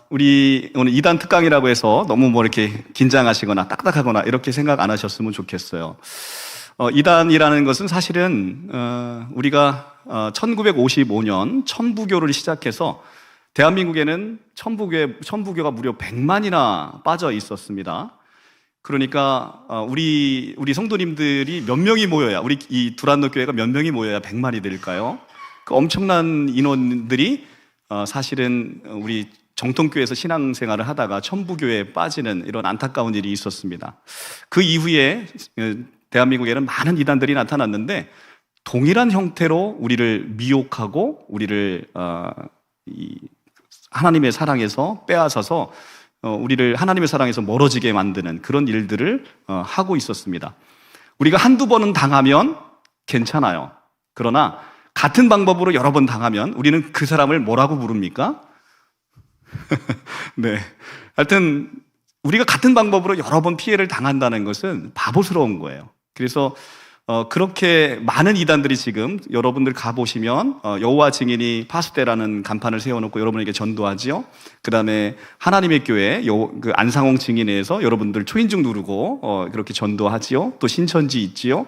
우리 오늘 2단 특강이라고 해서 너무 뭐 이렇게 긴장하시거나 딱딱하거나 이렇게 생각 안 하셨으면 좋겠어요. 2단이라는 것은 사실은 우리가 1955년 천부교를 시작해서 대한민국에는 천부교가 무려 100만이나 빠져 있었습니다. 그러니까 우리 성도님들이 몇 명이 모여야, 우리 이 두란노 교회가 몇 명이 모여야 100만이 될까요? 그 엄청난 인원들이 사실은 우리 정통교회에서 신앙생활을 하다가 천부교회에 빠지는 이런 안타까운 일이 있었습니다. 그 이후에 대한민국에는 많은 이단들이 나타났는데 동일한 형태로 우리를 미혹하고 우리를 하나님의 사랑에서 빼앗아서 우리를 하나님의 사랑에서 멀어지게 만드는 그런 일들을 하고 있었습니다. 우리가 한두 번은 당하면 괜찮아요. 그러나 같은 방법으로 여러 번 당하면 우리는 그 사람을 뭐라고 부릅니까? 네. 하여튼 우리가 같은 방법으로 여러 번 피해를 당한다는 것은 바보스러운 거예요. 그래서 그렇게 많은 이단들이 지금 여러분들 가보시면 여호와 증인이 파수대라는 간판을 세워놓고 여러분에게 전도하지요. 그 다음에 하나님의 교회 그 안상홍 증인회에서 여러분들 초인종 누르고 그렇게 전도하지요. 또 신천지 있지요.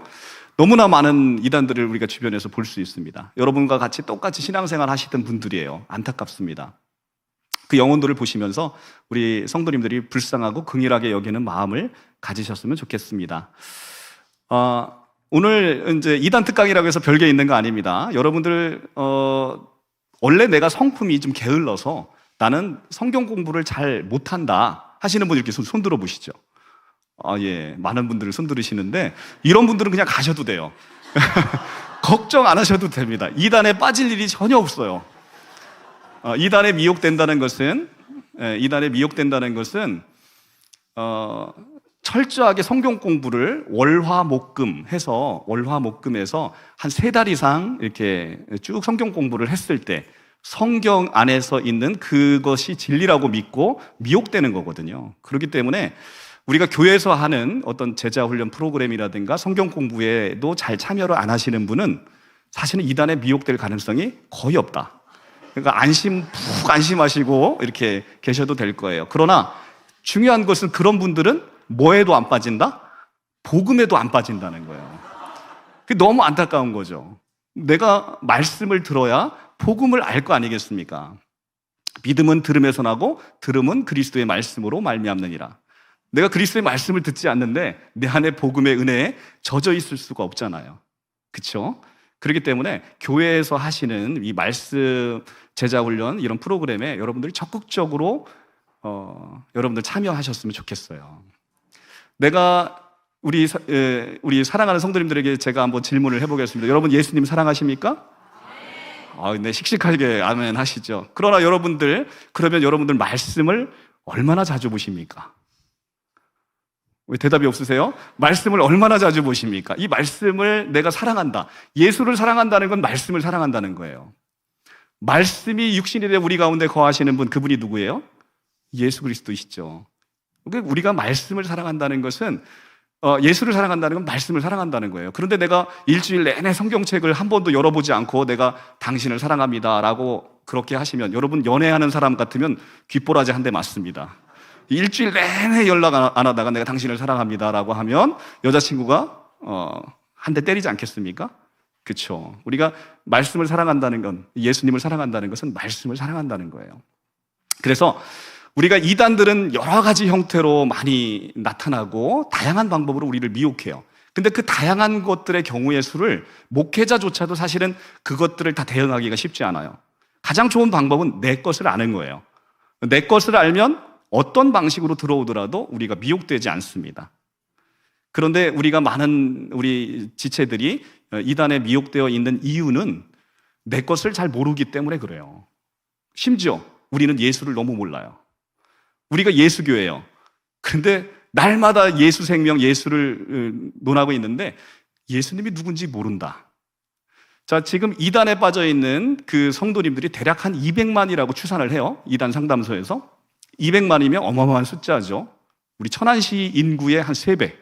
너무나 많은 이단들을 우리가 주변에서 볼 수 있습니다. 여러분과 같이 똑같이 신앙생활 하시던 분들이에요. 안타깝습니다. 그 영혼들을 보시면서 우리 성도님들이 불쌍하고 긍일하게 여기는 마음을 가지셨으면 좋겠습니다. 오늘 이제 2단 특강이라고 해서 별게 있는 거 아닙니다. 여러분들 원래 내가 성품이 좀 게을러서 나는 성경 공부를 잘 못한다 하시는 분 이렇게 손 들어 보시죠. 예, 많은 분들을 손 들으시는데 이런 분들은 그냥 가셔도 돼요. 걱정 안 하셔도 됩니다. 2단에 빠질 일이 전혀 없어요. 2단에 미혹된다는 것은 철저하게 성경 공부를 월화목금해서 월화목금에서 한 3달 이상 이렇게 쭉 성경 공부를 했을 때 성경 안에서 있는 그것이 진리라고 믿고 미혹되는 거거든요. 그렇기 때문에 우리가 교회에서 하는 어떤 제자훈련 프로그램이라든가 성경 공부에도 잘 참여를 안 하시는 분은 사실은 2단에 미혹될 가능성이 거의 없다. 그러니까 푹 안심하시고 이렇게 계셔도 될 거예요. 그러나 중요한 것은 그런 분들은 뭐에도 안 빠진다? 복음에도 안 빠진다는 거예요. 그게 너무 안타까운 거죠. 내가 말씀을 들어야 복음을 알 거 아니겠습니까? 믿음은 들음에서 나고 들음은 그리스도의 말씀으로 말미암느니라. 내가 그리스도의 말씀을 듣지 않는데 내 안에 복음의 은혜에 젖어 있을 수가 없잖아요. 그렇죠? 그렇기 때문에 교회에서 하시는 이 말씀 제자훈련 이런 프로그램에 여러분들이 적극적으로 여러분들 참여하셨으면 좋겠어요. 내가 우리 사랑하는 성도님들에게 제가 한번 질문을 해보겠습니다. 여러분 예수님 사랑하십니까? 네, 씩씩하게 아멘 하시죠. 그러나 그러면 여러분들 말씀을 얼마나 자주 보십니까? 왜 대답이 없으세요? 말씀을 얼마나 자주 보십니까? 이 말씀을 내가 사랑한다. 예수를 사랑한다는 건 말씀을 사랑한다는 거예요. 말씀이 육신이 되어 우리 가운데 거하시는 분, 그분이 누구예요? 예수 그리스도이시죠. 우리가 말씀을 사랑한다는 것은 예수를 사랑한다는 건 말씀을 사랑한다는 거예요. 그런데 내가 일주일 내내 성경책을 한 번도 열어보지 않고 내가 당신을 사랑합니다라고 그렇게 하시면 여러분 연애하는 사람 같으면 귓보라지 한 대 맞습니다. 일주일 내내 연락 안 하다가 내가 당신을 사랑합니다라고 하면 여자친구가 한 대 때리지 않겠습니까? 그렇죠. 우리가 말씀을 사랑한다는 건, 예수님을 사랑한다는 것은 말씀을 사랑한다는 거예요. 그래서 우리가 이단들은 여러 가지 형태로 많이 나타나고 다양한 방법으로 우리를 미혹해요. 근데 그 다양한 것들의 경우의 수를 목회자조차도 사실은 그것들을 다 대응하기가 쉽지 않아요. 가장 좋은 방법은 내 것을 아는 거예요. 내 것을 알면 어떤 방식으로 들어오더라도 우리가 미혹되지 않습니다. 그런데 우리 지체들이 이단에 미혹되어 있는 이유는 내 것을 잘 모르기 때문에 그래요. 심지어 우리는 예수를 너무 몰라요. 우리가 예수교회예요. 그런데 날마다 예수 생명, 예수를 논하고 있는데 예수님이 누군지 모른다. 자, 지금 이단에 빠져 있는 그 성도님들이 대략 한 200만이라고 추산을 해요. 이단 상담소에서. 200만이면 어마어마한 숫자죠. 우리 천안시 인구의 한 3배.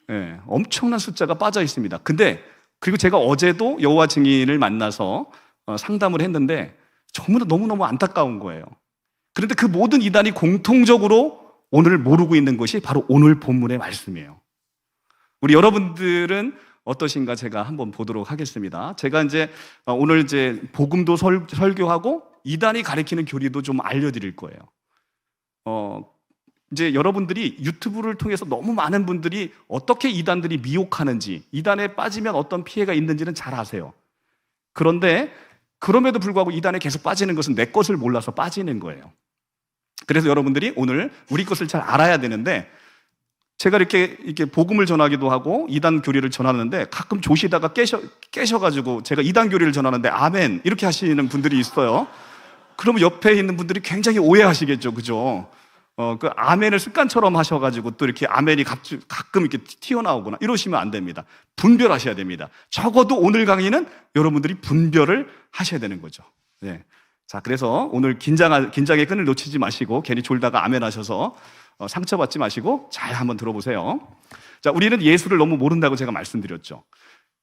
네, 엄청난 숫자가 빠져 있습니다. 그리고 제가 어제도 여호와 증인을 만나서 상담을 했는데 너무너무 안타까운 거예요. 그런데 그 모든 이단이 공통적으로 오늘 모르고 있는 것이 바로 오늘 본문의 말씀이에요. 우리 여러분들은 어떠신가 제가 한번 보도록 하겠습니다. 제가 오늘 복음도 설교하고 이단이 가리키는 교리도 좀 알려드릴 거예요. 여러분들이 유튜브를 통해서 너무 많은 분들이 어떻게 이단들이 미혹하는지, 이단에 빠지면 어떤 피해가 있는지는 잘 아세요. 그런데 그럼에도 불구하고 이단에 계속 빠지는 것은 내 것을 몰라서 빠지는 거예요. 그래서 여러분들이 오늘 우리 것을 잘 알아야 되는데, 제가 이렇게 복음을 전하기도 하고 이단 교리를 전하는데 가끔 조시다가 깨셔가지고 제가 이단 교리를 전하는데 아멘 이렇게 하시는 분들이 있어요. 그러면 옆에 있는 분들이 굉장히 오해하시겠죠, 그죠? 그 아멘을 습관처럼 하셔가지고 또 이렇게 아멘이 가끔 이렇게 튀어나오거나 이러시면 안 됩니다. 분별하셔야 됩니다. 적어도 오늘 강의는 여러분들이 분별을 하셔야 되는 거죠. 네. 자, 그래서 오늘 긴장의 끈을 놓치지 마시고 괜히 졸다가 아멘 하셔서 상처받지 마시고 잘 한번 들어보세요. 자, 우리는 예수를 너무 모른다고 제가 말씀드렸죠.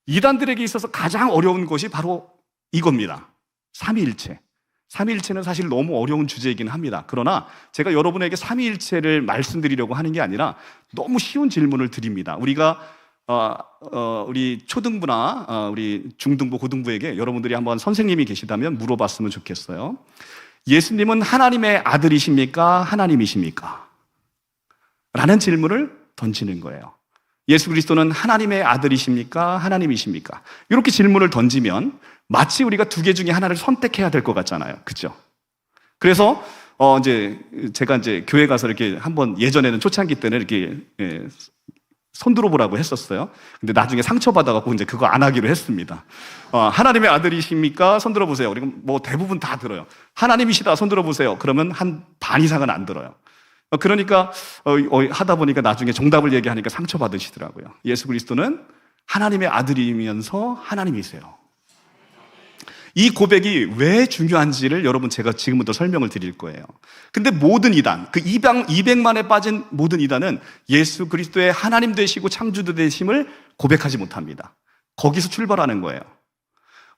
이단들에게 있어서 가장 어려운 것이 바로 이겁니다. 삼위일체. 삼위일체는 사실 너무 어려운 주제이긴 합니다. 그러나 제가 여러분에게 삼위일체를 말씀드리려고 하는 게 아니라 너무 쉬운 질문을 드립니다. 우리가 우리 초등부나 우리 중등부, 고등부에게 여러분들이 한번 선생님이 계시다면 물어봤으면 좋겠어요. 예수님은 하나님의 아들이십니까? 하나님이십니까? 라는 질문을 던지는 거예요. 예수 그리스도는 하나님의 아들이십니까? 하나님이십니까? 이렇게 질문을 던지면 마치 우리가 두 개 중에 하나를 선택해야 될 것 같잖아요. 그죠? 그래서 제가 교회 가서 이렇게 한번 예전에는 초창기 때는 이렇게 손 들어보라고 했었어요. 근데 나중에 상처받아갖고 그거 안 하기로 했습니다. 하나님의 아들이십니까? 손 들어보세요. 그리고 뭐 대부분 다 들어요. 하나님이시다, 손 들어보세요. 그러면 한 반 이상은 안 들어요. 그러니까 하다 보니까 나중에 정답을 얘기하니까 상처받으시더라고요. 예수 그리스도는 하나님의 아들이면서 하나님이세요. 이 고백이 왜 중요한지를 여러분 제가 지금부터 설명을 드릴 거예요. 근데 모든 이단, 그 200만에 빠진 모든 이단은 예수 그리스도의 하나님 되시고 창조주 되심을 고백하지 못합니다. 거기서 출발하는 거예요.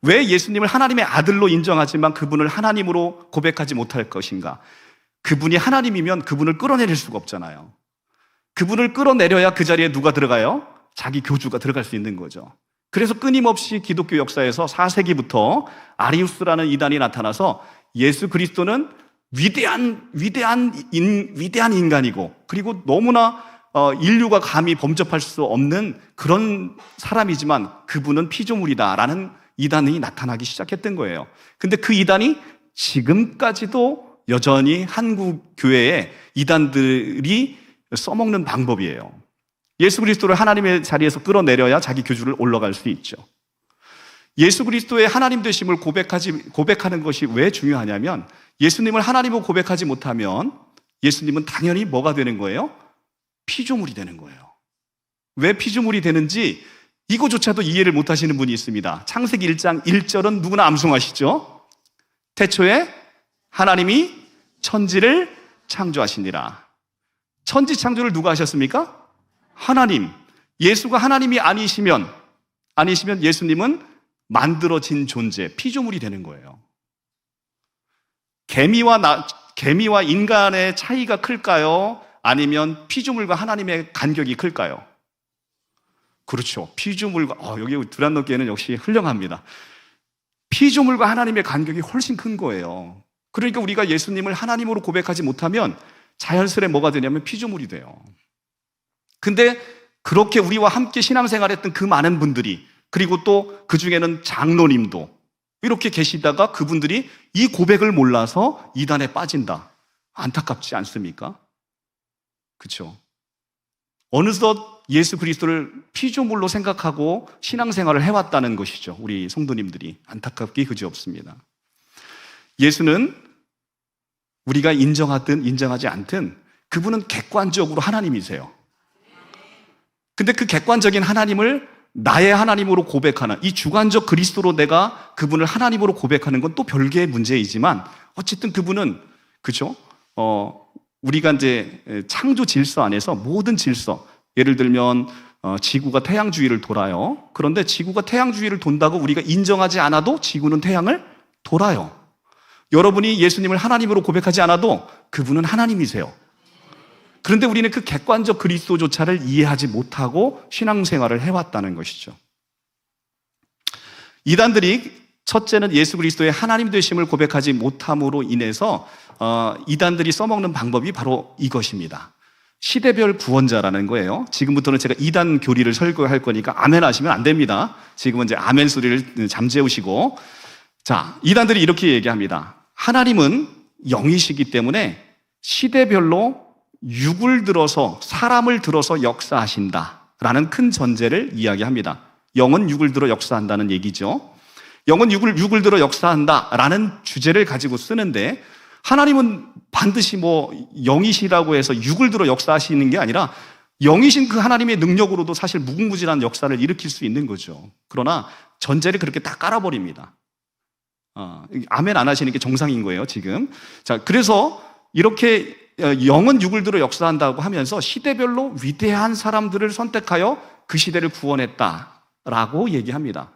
왜 예수님을 하나님의 아들로 인정하지만 그분을 하나님으로 고백하지 못할 것인가? 그분이 하나님이면 그분을 끌어내릴 수가 없잖아요. 그분을 끌어내려야 그 자리에 누가 들어가요? 자기 교주가 들어갈 수 있는 거죠. 그래서 끊임없이 기독교 역사에서 4세기부터 아리우스라는 이단이 나타나서 예수 그리스도는 위대한 인간이고, 그리고 너무나 인류가 감히 범접할 수 없는 그런 사람이지만 그분은 피조물이다라는 이단이 나타나기 시작했던 거예요. 근데 그 이단이 지금까지도 여전히 한국 교회에 이단들이 써먹는 방법이에요. 예수 그리스도를 하나님의 자리에서 끌어내려야 자기 교주를 올라갈 수 있죠. 예수 그리스도의 하나님 되심을 고백하는 것이 왜 중요하냐면, 예수님을 하나님으로 고백하지 못하면 예수님은 당연히 뭐가 되는 거예요? 피조물이 되는 거예요. 왜 피조물이 되는지 이거조차도 이해를 못 하시는 분이 있습니다. 창세기 1장 1절은 누구나 암송하시죠? 태초에 하나님이 천지를 창조하시니라. 천지 창조를 누가 하셨습니까? 하나님. 예수가 하나님이 아니시면 예수님은 만들어진 존재, 피조물이 되는 거예요. 개미와 인간의 차이가 클까요? 아니면 피조물과 하나님의 간격이 클까요? 그렇죠. 피조물과, 여기 두란노교회는 역시 훌륭합니다. 피조물과 하나님의 간격이 훨씬 큰 거예요. 그러니까 우리가 예수님을 하나님으로 고백하지 못하면 자연스레 뭐가 되냐면 피조물이 돼요. 근데 그렇게 우리와 함께 신앙생활했던 그 많은 분들이, 그리고 또 그 중에는 장로님도 이렇게 계시다가 그분들이 이 고백을 몰라서 이단에 빠진다. 안타깝지 않습니까? 그렇죠? 어느덧 예수 그리스도를 피조물로 생각하고 신앙생활을 해왔다는 것이죠. 우리 성도님들이. 안타깝기 그지없습니다. 예수는 우리가 인정하든 인정하지 않든 그분은 객관적으로 하나님이세요. 근데 그 객관적인 하나님을 나의 하나님으로 고백하는, 이 주관적 그리스도로 내가 그분을 하나님으로 고백하는 건 또 별개의 문제이지만, 어쨌든 그분은, 그죠? 우리가 창조 질서 안에서 모든 질서, 예를 들면 지구가 태양 주위를 돌아요. 그런데 지구가 태양 주위를 돈다고 우리가 인정하지 않아도 지구는 태양을 돌아요. 여러분이 예수님을 하나님으로 고백하지 않아도 그분은 하나님이세요. 그런데 우리는 그 객관적 그리스도조차를 이해하지 못하고 신앙생활을 해왔다는 것이죠. 이단들이 첫째는 예수 그리스도의 하나님 되심을 고백하지 못함으로 인해서 이단들이 써먹는 방법이 바로 이것입니다. 시대별 구원자라는 거예요. 지금부터는 제가 이단 교리를 설교할 거니까 아멘 하시면 안 됩니다. 지금은 이제 아멘 소리를 잠재우시고, 자, 이단들이 이렇게 얘기합니다. 하나님은 영이시기 때문에 시대별로 육을 들어서, 사람을 들어서 역사하신다라는 큰 전제를 이야기합니다. 영은 육을 들어 역사한다는 얘기죠. 영은 육을 들어 역사한다라는 주제를 가지고 쓰는데, 하나님은 반드시 영이시라고 해서 육을 들어 역사하시는 게 아니라 영이신 그 하나님의 능력으로도 사실 무궁무진한 역사를 일으킬 수 있는 거죠. 그러나 전제를 그렇게 딱 깔아버립니다. 아멘 안 하시는 게 정상인 거예요, 지금. 자, 그래서 이렇게 영은 육을 들어 역사한다고 하면서 시대별로 위대한 사람들을 선택하여 그 시대를 구원했다라고 얘기합니다.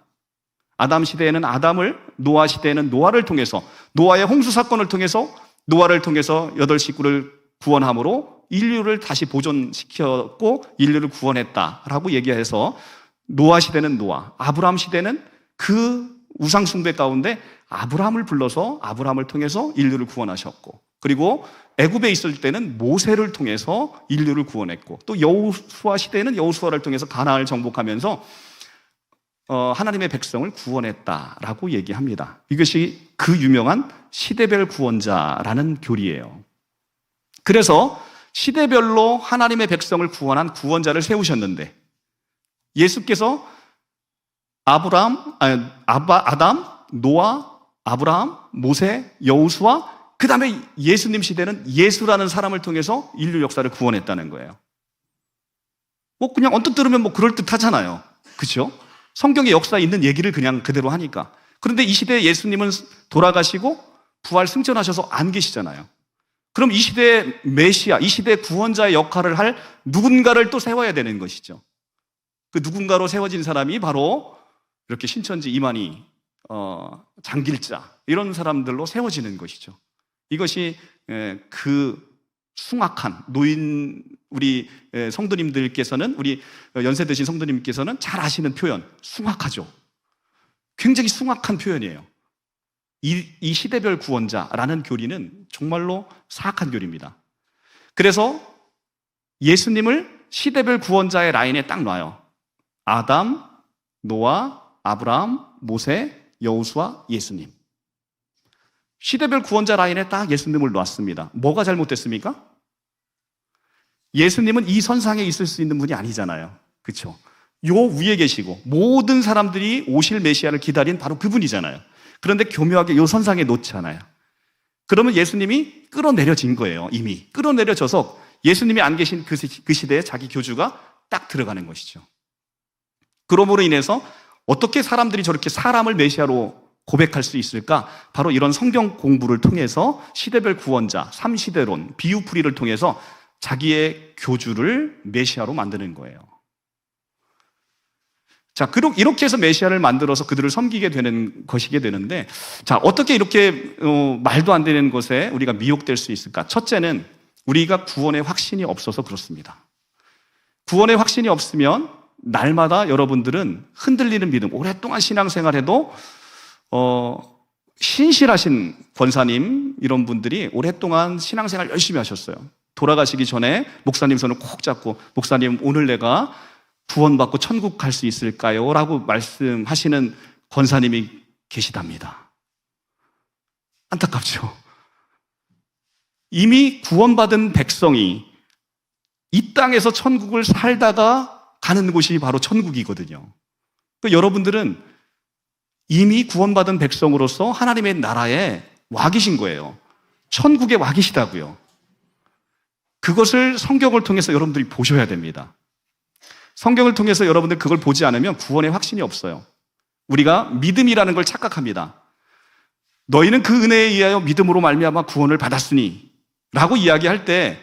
아담 시대에는 아담을, 노아 시대에는 노아를 통해서, 노아의 홍수 사건을 통해서, 노아를 통해서 8식구를 구원함으로 인류를 다시 보존시켰고 인류를 구원했다라고 얘기해서, 노아 시대는 노아, 아브라함 시대는 그 우상 숭배 가운데 아브라함을 불러서 아브라함을 통해서 인류를 구원하셨고, 그리고 애굽에 있을 때는 모세를 통해서 인류를 구원했고, 또 여호수아 시대에는 여호수아를 통해서 가나안을 정복하면서 하나님의 백성을 구원했다라고 얘기합니다. 이것이 그 유명한 시대별 구원자라는 교리예요. 그래서 시대별로 하나님의 백성을 구원한 구원자를 세우셨는데, 예수께서 아담, 노아, 아브라함, 모세, 여호수아, 그 다음에 예수님 시대는 예수라는 사람을 통해서 인류 역사를 구원했다는 거예요. 그냥 언뜻 들으면 그럴듯하잖아요. 그렇죠? 성경의 역사에 있는 얘기를 그냥 그대로 하니까. 그런데 이 시대에 예수님은 돌아가시고 부활 승천하셔서 안 계시잖아요. 그럼 이 시대의 메시아, 이 시대의 구원자의 역할을 할 누군가를 또 세워야 되는 것이죠. 그 누군가로 세워진 사람이 바로 이렇게 신천지 이만희, 장길자, 이런 사람들로 세워지는 것이죠. 이것이 그 숭악한 노인, 우리 성도님들께서는, 우리 연세 드신 성도님께서는 잘 아시는 표현, 숭악하죠. 굉장히 숭악한 표현이에요. 이 시대별 구원자라는 교리는 정말로 사악한 교리입니다. 그래서 예수님을 시대별 구원자의 라인에 딱 놔요. 아담, 노아, 아브라함, 모세, 여호수아, 예수님. 시대별 구원자 라인에 딱 예수님을 놨습니다. 뭐가 잘못됐습니까? 예수님은 이 선상에 있을 수 있는 분이 아니잖아요. 그렇죠? 요 위에 계시고 모든 사람들이 오실 메시아를 기다린 바로 그분이잖아요. 그런데 교묘하게 요 선상에 놓잖아요. 그러면 예수님이 끌어내려진 거예요. 이미 끌어내려져서 예수님이 안 계신 그 시대에 자기 교주가 딱 들어가는 것이죠. 그러므로 인해서 어떻게 사람들이 저렇게 사람을 메시아로 고백할 수 있을까? 바로 이런 성경 공부를 통해서 시대별 구원자, 삼시대론, 비유풀이를 통해서 자기의 교주를 메시아로 만드는 거예요. 자, 이렇게 해서 메시아를 만들어서 그들을 섬기게 되는 것이게 되는데, 자, 어떻게 이렇게 말도 안 되는 것에 우리가 미혹될 수 있을까? 첫째는 우리가 구원의 확신이 없어서 그렇습니다. 구원의 확신이 없으면 날마다 여러분들은 흔들리는 믿음, 오랫동안 신앙생활해도 신실하신 권사님 이런 분들이 오랫동안 신앙생활 열심히 하셨어요. 돌아가시기 전에 목사님 손을 콕 잡고, 목사님 오늘 내가 구원받고 천국 갈 수 있을까요? 라고 말씀하시는 권사님이 계시답니다. 안타깝죠? 이미 구원받은 백성이 이 땅에서 천국을 살다가 가는 곳이 바로 천국이거든요. 그러니까 여러분들은 이미 구원받은 백성으로서 하나님의 나라에 와 계신 거예요. 천국에 와 계시다고요. 그것을 성경을 통해서 여러분들이 보셔야 됩니다. 성경을 통해서 여러분들 그걸 보지 않으면 구원의 확신이 없어요. 우리가 믿음이라는 걸 착각합니다. 너희는 그 은혜에 의하여 믿음으로 말미암아 구원을 받았으니 라고 이야기할 때,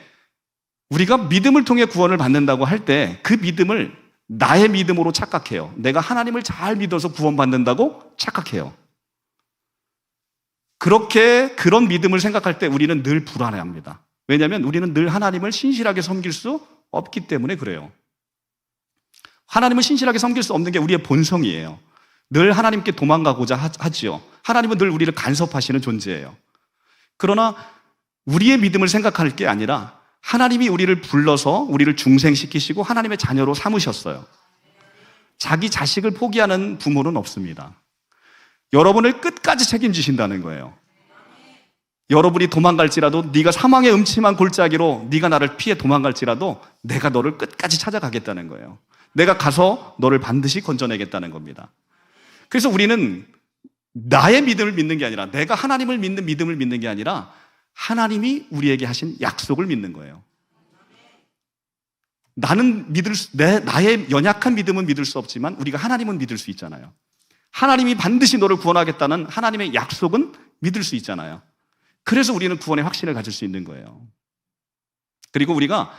우리가 믿음을 통해 구원을 받는다고 할 때 그 믿음을 나의 믿음으로 착각해요. 내가 하나님을 잘 믿어서 구원받는다고 착각해요. 그런 믿음을 생각할 때 우리는 늘 불안해합니다. 왜냐하면 우리는 늘 하나님을 신실하게 섬길 수 없기 때문에 그래요. 하나님을 신실하게 섬길 수 없는 게 우리의 본성이에요. 늘 하나님께 도망가고자 하지요. 하나님은 늘 우리를 간섭하시는 존재예요. 그러나 우리의 믿음을 생각할 게 아니라 하나님이 우리를 불러서 우리를 중생시키시고 하나님의 자녀로 삼으셨어요. 자기 자식을 포기하는 부모는 없습니다. 여러분을 끝까지 책임지신다는 거예요. 여러분이 도망갈지라도, 네가 사망의 음침한 골짜기로 네가 나를 피해 도망갈지라도 내가 너를 끝까지 찾아가겠다는 거예요. 내가 가서 너를 반드시 건져내겠다는 겁니다. 그래서 우리는 나의 믿음을 믿는 게 아니라, 내가 하나님을 믿는 믿음을 믿는 게 아니라 하나님이 우리에게 하신 약속을 믿는 거예요. 나의 연약한 믿음은 믿을 수 없지만 우리가 하나님은 믿을 수 있잖아요. 하나님이 반드시 너를 구원하겠다는 하나님의 약속은 믿을 수 있잖아요. 그래서 우리는 구원의 확신을 가질 수 있는 거예요. 그리고 우리가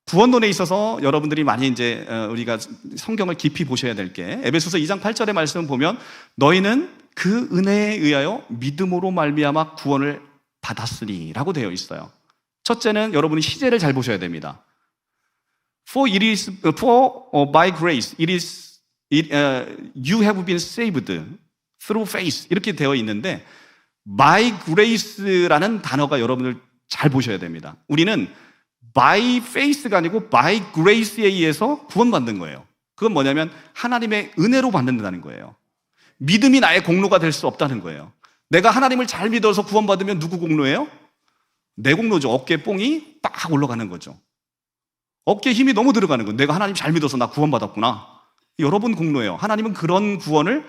구원론에 있어서 여러분들이 많이 이제 우리가 성경을 깊이 보셔야 될 게, 에베소서 2장 8절의 말씀을 보면 너희는 그 은혜에 의하여 믿음으로 말미암아 구원을 받았으니 라고 되어 있어요. 첫째는 여러분이 시제를 잘 보셔야 됩니다. For by grace you have been saved through faith 이렇게 되어 있는데, by grace라는 단어가 여러분들 잘 보셔야 됩니다. 우리는 by faith가 아니고 by grace에 의해서 구원받는 거예요. 그건 뭐냐면 하나님의 은혜로 받는다는 거예요. 믿음이 나의 공로가 될 수 없다는 거예요. 내가 하나님을 잘 믿어서 구원받으면 누구 공로예요? 내 공로죠. 어깨에 뽕이 빡 올라가는 거죠. 어깨에 힘이 너무 들어가는 거예요. 내가 하나님 잘 믿어서 나 구원받았구나. 여러분 공로예요. 하나님은 그런 구원을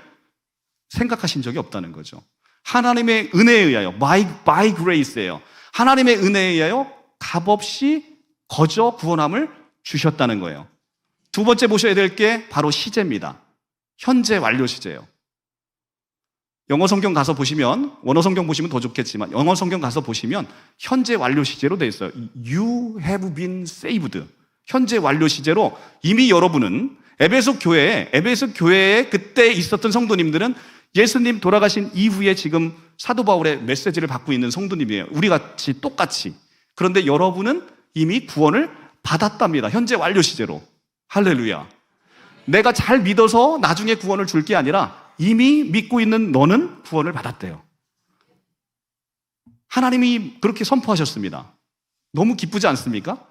생각하신 적이 없다는 거죠. 하나님의 은혜에 의하여, by grace예요. 하나님의 은혜에 의하여 값없이 거저 구원함을 주셨다는 거예요. 두 번째 보셔야 될 게 바로 시제입니다. 현재 완료 시제예요. 영어 성경 가서 보시면, 원어 성경 보시면 더 좋겠지만 영어 성경 가서 보시면 현재 완료 시제로 되어 있어요. You have been saved. 현재 완료 시제로 이미 여러분은 에베소 교회에 그때 있었던 성도님들은 예수님 돌아가신 이후에 지금 사도 바울의 메시지를 받고 있는 성도님이에요. 우리 같이 똑같이. 그런데 여러분은 이미 구원을 받았답니다. 현재 완료 시제로. 할렐루야. 내가 잘 믿어서 나중에 구원을 줄 게 아니라 이미 믿고 있는 너는 구원을 받았대요. 하나님이 그렇게 선포하셨습니다. 너무 기쁘지 않습니까?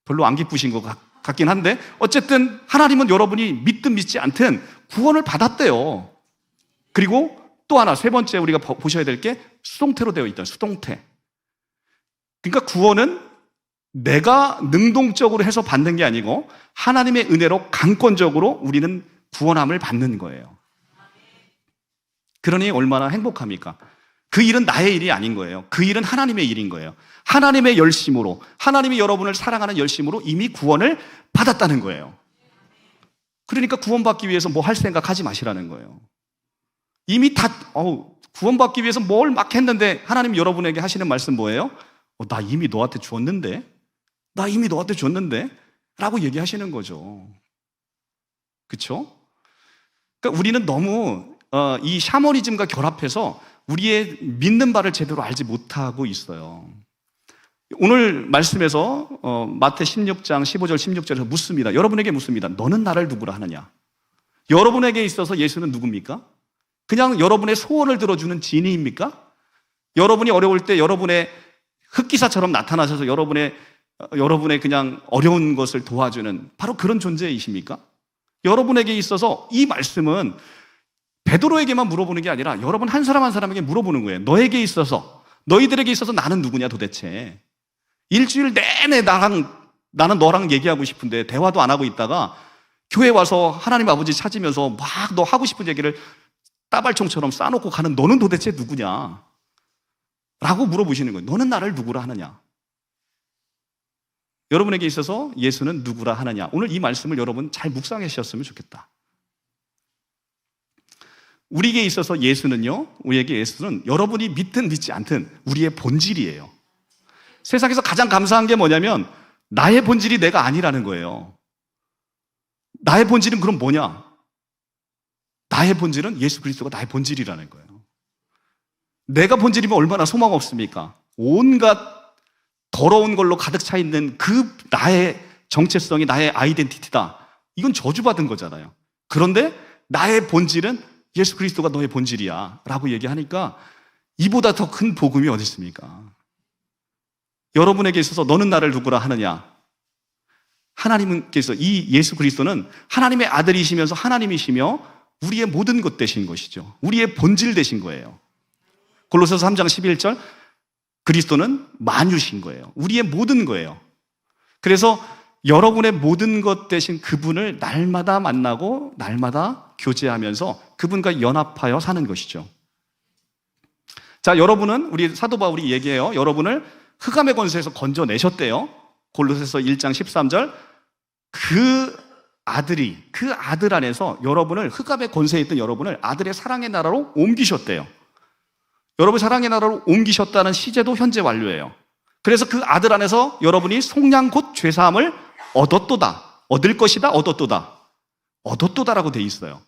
별로 안 기쁘신 것 같긴 한데 어쨌든 하나님은 여러분이 믿든 믿지 않든 구원을 받았대요. 그리고 또 하나, 세 번째 우리가 보셔야 될 게 수동태로 되어 있다. 수동태. 그러니까 구원은 내가 능동적으로 해서 받는 게 아니고 하나님의 은혜로 강권적으로 우리는 구원함을 받는 거예요. 그러니 얼마나 행복합니까? 그 일은 나의 일이 아닌 거예요. 그 일은 하나님의 일인 거예요. 하나님의 열심으로, 하나님이 여러분을 사랑하는 열심으로 이미 구원을 받았다는 거예요. 그러니까 구원받기 위해서 뭐 할 생각 하지 마시라는 거예요. 이미 다 구원받기 위해서 뭘 막 했는데 하나님 여러분에게 하시는 말씀 뭐예요? 나 이미 너한테 줬는데? 나 이미 너한테 줬는데? 라고 얘기하시는 거죠. 그렇죠? 그러니까 우리는 너무 이 샤머니즘과 결합해서 우리의 믿는 바를 제대로 알지 못하고 있어요. 오늘 말씀에서 마태 16장 15절 16절에서 묻습니다. 여러분에게 묻습니다. 너는 나를 누구라 하느냐? 여러분에게 있어서 예수는 누굽니까? 그냥 여러분의 소원을 들어주는 지니입니까? 여러분이 어려울 때 여러분의 흑기사처럼 나타나셔서 여러분의 그냥 어려운 것을 도와주는 바로 그런 존재이십니까? 여러분에게 있어서 이 말씀은 베드로에게만 물어보는 게 아니라 여러분 한 사람 한 사람에게 물어보는 거예요. 너에게 있어서, 너희들에게 있어서 나는 누구냐 도대체. 일주일 내내 나는 너랑 얘기하고 싶은데 대화도 안 하고 있다가 교회 와서 하나님 아버지 찾으면서 막 너 하고 싶은 얘기를 따발총처럼 싸놓고 가는 너는 도대체 누구냐? 라고 물어보시는 거예요. 너는 나를 누구라 하느냐? 여러분에게 있어서 예수는 누구라 하느냐? 오늘 이 말씀을 여러분 잘 묵상해 주셨으면 좋겠다. 우리에게 있어서 우리에게 예수는 여러분이 믿든 믿지 않든 우리의 본질이에요. 세상에서 가장 감사한 게 뭐냐면 나의 본질이 내가 아니라는 거예요. 나의 본질은 그럼 뭐냐? 나의 본질은 예수 그리스도가 나의 본질이라는 거예요. 내가 본질이면 얼마나 소망 없습니까? 온갖 더러운 걸로 가득 차 있는 그 나의 정체성이 나의 아이덴티티다. 이건 저주받은 거잖아요. 그런데 나의 본질은 예수 그리스도가 너의 본질이야 라고 얘기하니까 이보다 더 큰 복음이 어디 있습니까? 여러분에게 있어서 너는 나를 누구라 하느냐? 하나님께서 이 예수 그리스도는 하나님의 아들이시면서 하나님이시며 우리의 모든 것 되신 것이죠. 우리의 본질 되신 거예요. 골로새서 3장 11절 그리스도는 만유신 거예요. 우리의 모든 거예요. 그래서 여러분의 모든 것 되신 그분을 날마다 만나고 날마다 교제하면서 그분과 연합하여 사는 것이죠. 자, 여러분은 우리 사도 바울이 얘기해요. 여러분을 흑암의 권세에서 건져내셨대요. 골로새서 1장 13절 그 아들 안에서 여러분을 흑암의 권세에 있던 여러분을 아들의 사랑의 나라로 옮기셨대요. 여러분 사랑의 나라로 옮기셨다는 시제도 현재 완료예요. 그래서 그 아들 안에서 여러분이 속량 곧 죄사함을 얻었도다. 얻을 것이다. 얻었도다. 얻었도다라고 돼 있어요.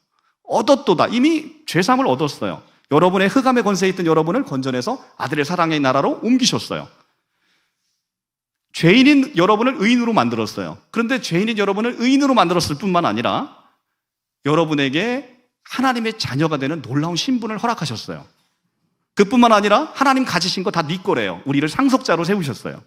얻었도다. 이미 죄사함을 얻었어요. 여러분의 흑암의 권세에 있던 여러분을 건져내서 아들의 사랑의 나라로 옮기셨어요. 죄인인 여러분을 의인으로 만들었어요. 그런데 죄인인 여러분을 의인으로 만들었을 뿐만 아니라 여러분에게 하나님의 자녀가 되는 놀라운 신분을 허락하셨어요. 그뿐만 아니라 하나님 가지신 거 다 네 거래요. 우리를 상속자로 세우셨어요.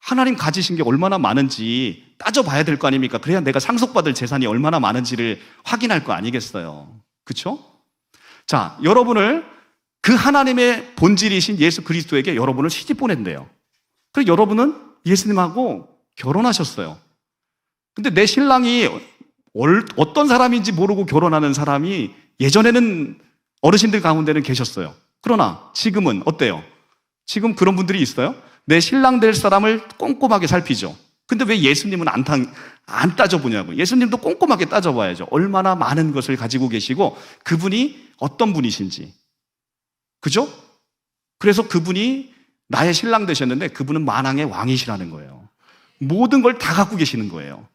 하나님 가지신 게 얼마나 많은지 따져봐야 될 거 아닙니까? 그래야 내가 상속받을 재산이 얼마나 많은지를 확인할 거 아니겠어요? 그렇죠? 자, 여러분을 그 하나님의 본질이신 예수 그리스도에게 여러분을 시집 보낸대요. 그래서 여러분은 예수님하고 결혼하셨어요. 근데 내 신랑이 어떤 사람인지 모르고 결혼하는 사람이 예전에는 어르신들 가운데는 계셨어요. 그러나 지금은 어때요? 지금 그런 분들이 있어요? 내 신랑 될 사람을 꼼꼼하게 살피죠. 근데 왜 예수님은 안 따져보냐고. 예수님도 꼼꼼하게 따져봐야죠. 얼마나 많은 것을 가지고 계시고 그분이 어떤 분이신지. 그죠? 그래서 그분이 나의 신랑 되셨는데 그분은 만왕의 왕이시라는 거예요. 모든 걸 다 갖고 계시는 거예요.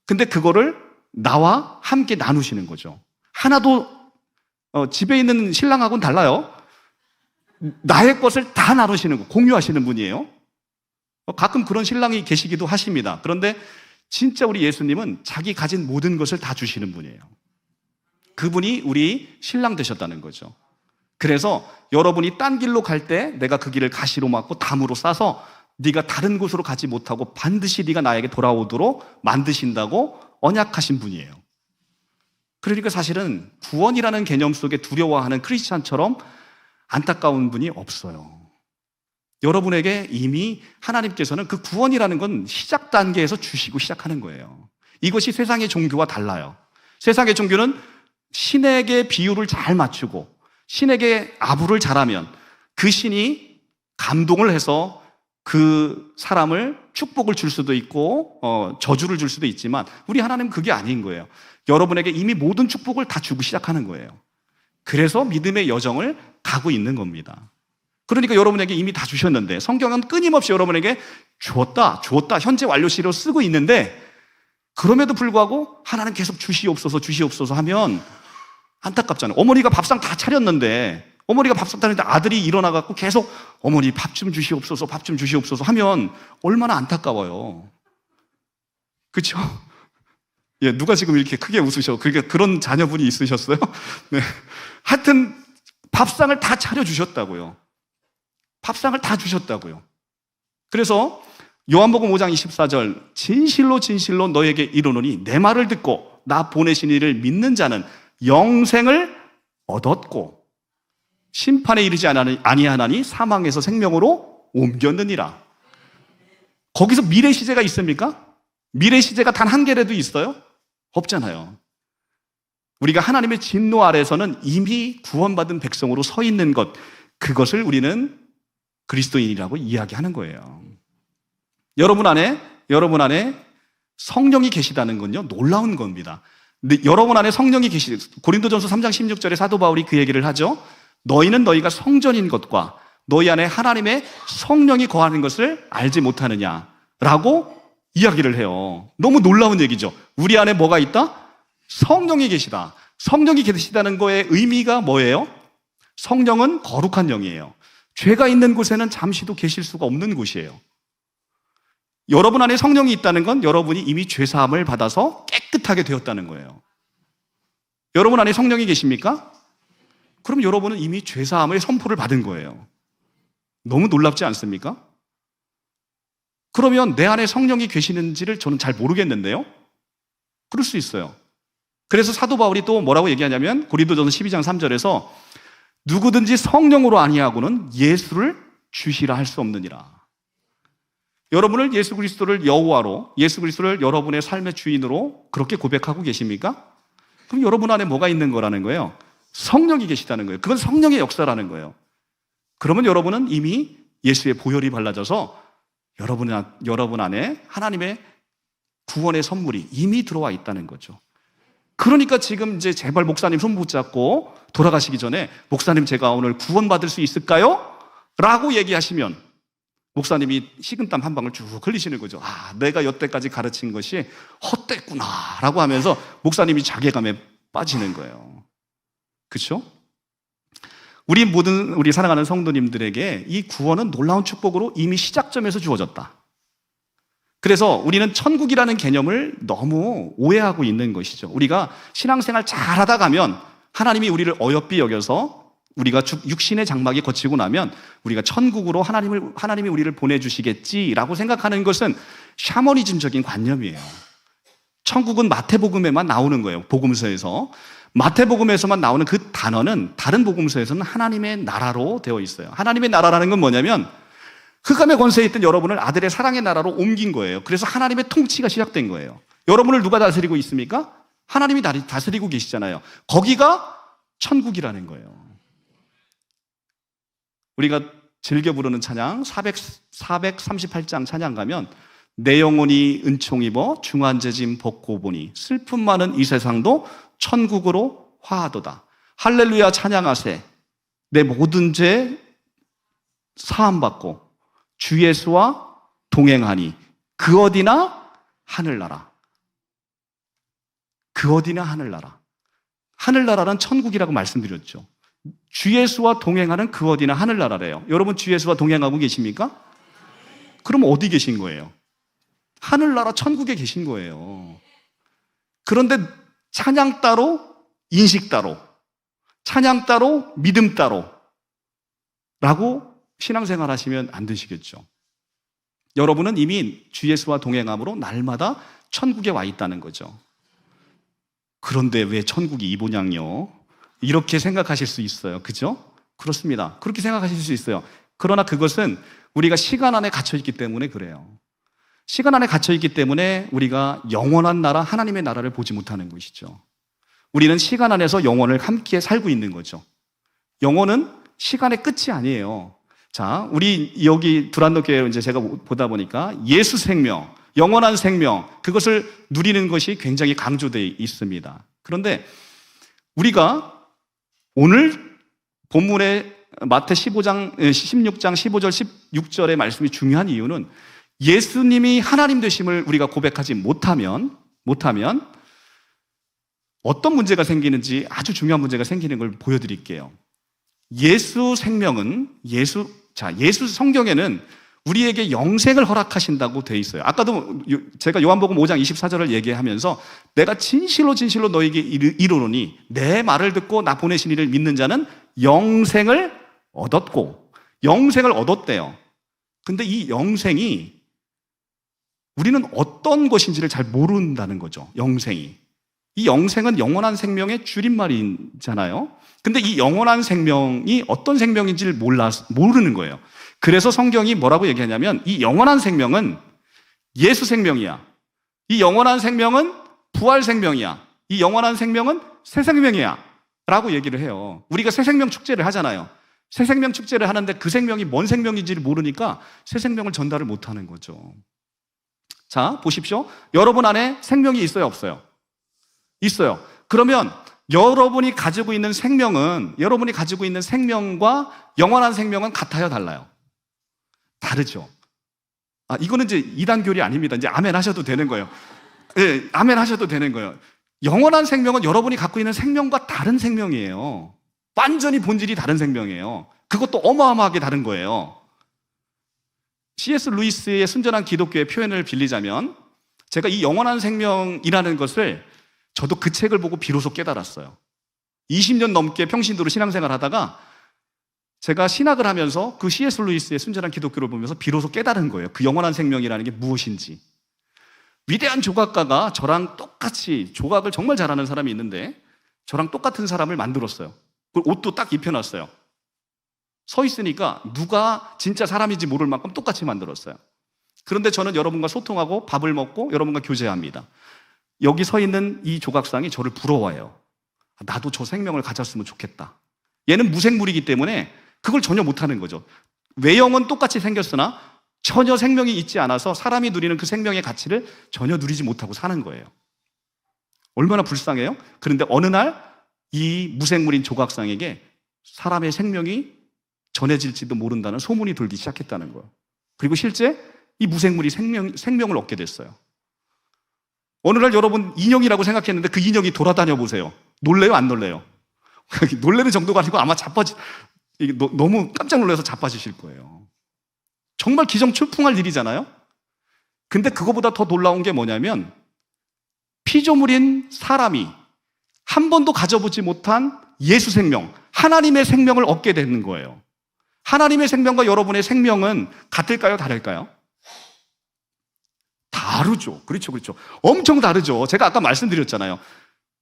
근데 그거를 나와 함께 나누시는 거죠. 하나도 집에 있는 신랑하고는 달라요. 나의 것을 다 나누시는 거, 공유하시는 분이에요. 가끔 그런 신랑이 계시기도 하십니다. 그런데 진짜 우리 예수님은 자기 가진 모든 것을 다 주시는 분이에요. 그분이 우리 신랑 되셨다는 거죠. 그래서 여러분이 딴 길로 갈 때 내가 그 길을 가시로 막고 담으로 싸서 네가 다른 곳으로 가지 못하고 반드시 네가 나에게 돌아오도록 만드신다고 언약하신 분이에요. 그러니까 사실은 구원이라는 개념 속에 두려워하는 크리스찬처럼 안타까운 분이 없어요. 여러분에게 이미 하나님께서는 그 구원이라는 건 시작 단계에서 주시고 시작하는 거예요. 이것이 세상의 종교와 달라요. 세상의 종교는 신에게 비유를 잘 맞추고 신에게 아부를 잘하면 그 신이 감동을 해서 그 사람을 축복을 줄 수도 있고 저주를 줄 수도 있지만 우리 하나님은 그게 아닌 거예요. 여러분에게 이미 모든 축복을 다 주고 시작하는 거예요. 그래서 믿음의 여정을 가고 있는 겁니다. 그러니까 여러분에게 이미 다 주셨는데 성경은 끊임없이 여러분에게 주었다 현재 완료시로 쓰고 있는데 그럼에도 불구하고 하나님 계속 주시옵소서 하면 안타깝잖아요. 어머니가 밥상 다 차렸는데 어머니가 밥상 차렸는데 아들이 일어나갖고 계속 어머니 밥 좀 주시옵소서 하면 얼마나 안타까워요. 그렇죠? 예, 누가 지금 이렇게 크게 웃으셔? 그러니까 그런 자녀분이 있으셨어요? 네. 하여튼 밥상을 다 차려주셨다고요. 밥상을 다 주셨다고요. 그래서 요한복음 5장 24절 진실로 진실로 너에게 이르노니 내 말을 듣고 나 보내신 이를 믿는 자는 영생을 얻었고 심판에 이르지 아니하나니 사망에서 생명으로 옮겼느니라. 거기서 미래 시제가 있습니까? 미래 시제가 단 한 개라도 있어요? 없잖아요. 우리가 하나님의 진노 아래에서는 이미 구원받은 백성으로 서 있는 것, 그것을 우리는 그리스도인이라고 이야기하는 거예요. 여러분 안에 성령이 계시다는 건요, 놀라운 겁니다. 근데 여러분 안에 성령이 고린도전서 3장 16절에 사도 바울이 그 얘기를 하죠. 너희는 너희가 성전인 것과 너희 안에 하나님의 성령이 거하는 것을 알지 못하느냐라고 이야기를 해요. 너무 놀라운 얘기죠. 우리 안에 뭐가 있다? 성령이 계시다. 성령이 계시다는 거의 의미가 뭐예요? 성령은 거룩한 영이에요. 죄가 있는 곳에는 잠시도 계실 수가 없는 곳이에요. 여러분 안에 성령이 있다는 건 여러분이 이미 죄사함을 받아서 깨끗하게 되었다는 거예요. 여러분 안에 성령이 계십니까? 그럼 여러분은 이미 죄사함의 선포를 받은 거예요. 너무 놀랍지 않습니까? 그러면 내 안에 성령이 계시는지를 저는 잘 모르겠는데요? 그럴 수 있어요. 그래서 사도 바울이 또 뭐라고 얘기하냐면 고린도전서 12장 3절에서 누구든지 성령으로 아니하고는 예수를 주시라 할 수 없느니라. 여러분을 예수 그리스도를 여호와로, 예수 그리스도를 여러분의 삶의 주인으로 그렇게 고백하고 계십니까? 그럼 여러분 안에 뭐가 있는 거라는 거예요? 성령이 계시다는 거예요. 그건 성령의 역사라는 거예요. 그러면 여러분은 이미 예수의 보혈이 발라져서 여러분 안에 하나님의 구원의 선물이 이미 들어와 있다는 거죠. 그러니까 지금 이제 제발 목사님 손 붙잡고 돌아가시기 전에 목사님 제가 오늘 구원받을 수 있을까요? 라고 얘기하시면 목사님이 식은땀 한 방울 쭉 흘리시는 거죠. 아, 내가 여태까지 가르친 것이 헛됐구나 라고 하면서 목사님이 자괴감에 빠지는 거예요. 그렇죠? 우리 사랑하는 성도님들에게 이 구원은 놀라운 축복으로 이미 시작점에서 주어졌다. 그래서 우리는 천국이라는 개념을 너무 오해하고 있는 것이죠. 우리가 신앙생활 잘하다 가면 하나님이 우리를 어여삐 여겨서 우리가 육신의 장막이 거치고 나면 우리가 천국으로 하나님이 우리를 보내주시겠지라고 생각하는 것은 샤머니즘적인 관념이에요. 천국은 마태복음에만 나오는 거예요. 복음서에서. 마태복음에서만 나오는 그 단어는 다른 복음서에서는 하나님의 나라로 되어 있어요. 하나님의 나라라는 건 뭐냐면 흑암의 권세에 있던 여러분을 아들의 사랑의 나라로 옮긴 거예요. 그래서 하나님의 통치가 시작된 거예요. 여러분을 누가 다스리고 있습니까? 하나님이 다스리고 계시잖아요. 거기가 천국이라는 거예요. 우리가 즐겨 부르는 찬양 438장 찬양 가면 내 영혼이 은총 입어 중환제짐 벗고 보니 슬픔 많은 이 세상도 천국으로 화하도다. 할렐루야 찬양하세. 내 모든 죄 사함받고 주 예수와 동행하니 그 어디나 하늘나라. 그 어디나 하늘나라. 하늘나라는 천국이라고 말씀드렸죠. 주 예수와 동행하는 그 어디나 하늘나라래요. 여러분 주 예수와 동행하고 계십니까? 그럼 어디 계신 거예요? 하늘나라 천국에 계신 거예요. 그런데 찬양 따로, 인식 따로, 찬양 따로, 믿음 따로 라고 신앙생활 하시면 안 되시겠죠. 여러분은 이미 주 예수와 동행함으로 날마다 천국에 와 있다는 거죠. 그런데 왜 천국이 이 모양이요? 이렇게 생각하실 수 있어요. 그죠? 그렇습니다. 그렇게 생각하실 수 있어요. 그러나 그것은 우리가 시간 안에 갇혀있기 때문에 그래요. 시간 안에 갇혀있기 때문에 우리가 영원한 나라, 하나님의 나라를 보지 못하는 것이죠. 우리는 시간 안에서 영원을 함께 살고 있는 거죠. 영원은 시간의 끝이 아니에요. 자, 우리 여기 두란노 교회 이제 제가 보다 보니까 예수 생명, 영원한 생명, 그것을 누리는 것이 굉장히 강조되어 있습니다. 그런데 우리가 오늘 본문의 마태 16장 15절, 16절의 말씀이 중요한 이유는 예수님이 하나님 되심을 우리가 고백하지 못하면 어떤 문제가 생기는지 아주 중요한 문제가 생기는 걸 보여드릴게요. 예수 생명은 예수 성경에는 우리에게 영생을 허락하신다고 돼 있어요. 아까도 제가 요한복음 5장 24절을 얘기하면서 내가 진실로 너에게 이르노니 내 말을 듣고 나 보내신 이를 믿는 자는 영생을 얻었고 영생을 얻었대요. 근데 이 영생이 우리는 어떤 것인지를 잘 모른다는 거죠. 영생이. 이 영생은 영원한 생명의 줄임말이잖아요. 근데 이 영원한 생명이 어떤 생명인지를 모르는 거예요. 그래서 성경이 뭐라고 얘기하냐면 이 영원한 생명은 예수 생명이야. 이 영원한 생명은 부활 생명이야. 이 영원한 생명은 새 생명이야. 라고 얘기를 해요. 우리가 새 생명 축제를 하잖아요. 새 생명 축제를 하는데 그 생명이 뭔 생명인지를 모르니까 새 생명을 전달을 못하는 거죠. 자, 보십시오. 여러분 안에 생명이 있어요, 없어요? 있어요. 그러면 여러분이 가지고 있는 생명과 영원한 생명은 같아요, 달라요? 다르죠. 아, 이거는 이제 이단교리 아닙니다. 이제 아멘 하셔도 되는 거예요. 네, 아멘 하셔도 되는 거예요. 영원한 생명은 여러분이 갖고 있는 생명과 다른 생명이에요. 완전히 본질이 다른 생명이에요. 그것도 어마어마하게 다른 거예요. C.S. 루이스의 순전한 기독교의 표현을 빌리자면 제가 이 영원한 생명이라는 것을 저도 그 책을 보고 비로소 깨달았어요. 20년 넘게 평신도로 신앙생활 하다가 제가 신학을 하면서 그 C.S. 루이스의 순전한 기독교를 보면서 비로소 깨달은 거예요. 그 영원한 생명이라는 게 무엇인지. 위대한 조각가가 저랑 똑같이, 조각을 정말 잘하는 사람이 있는데 저랑 똑같은 사람을 만들었어요. 그리고 옷도 딱 입혀놨어요. 서 있으니까 누가 진짜 사람인지 모를 만큼 똑같이 만들었어요. 그런데 저는 여러분과 소통하고 밥을 먹고 여러분과 교제합니다. 여기 서 있는 이 조각상이 저를 부러워해요. 나도 저 생명을 가졌으면 좋겠다. 얘는 무생물이기 때문에 그걸 전혀 못하는 거죠. 외형은 똑같이 생겼으나 전혀 생명이 있지 않아서 사람이 누리는 그 생명의 가치를 전혀 누리지 못하고 사는 거예요. 얼마나 불쌍해요? 그런데 어느 날 이 무생물인 조각상에게 사람의 생명이 전해질지도 모른다는 소문이 돌기 시작했다는 거예요. 그리고 실제 이 무생물이 생명을 얻게 됐어요. 어느 날 여러분 인형이라고 생각했는데 그 인형이 돌아다녀 보세요. 놀래요? 안 놀래요? 놀래는 정도가 아니고 아마 너무 깜짝 놀라서 자빠지실 거예요. 정말 기정출풍할 일이잖아요? 근데 그거보다 더 놀라운 게 뭐냐면 피조물인 사람이 한 번도 가져보지 못한 예수 생명, 하나님의 생명을 얻게 되는 거예요. 하나님의 생명과 여러분의 생명은 같을까요? 다를까요? 다르죠. 그렇죠. 엄청 다르죠. 제가 아까 말씀드렸잖아요.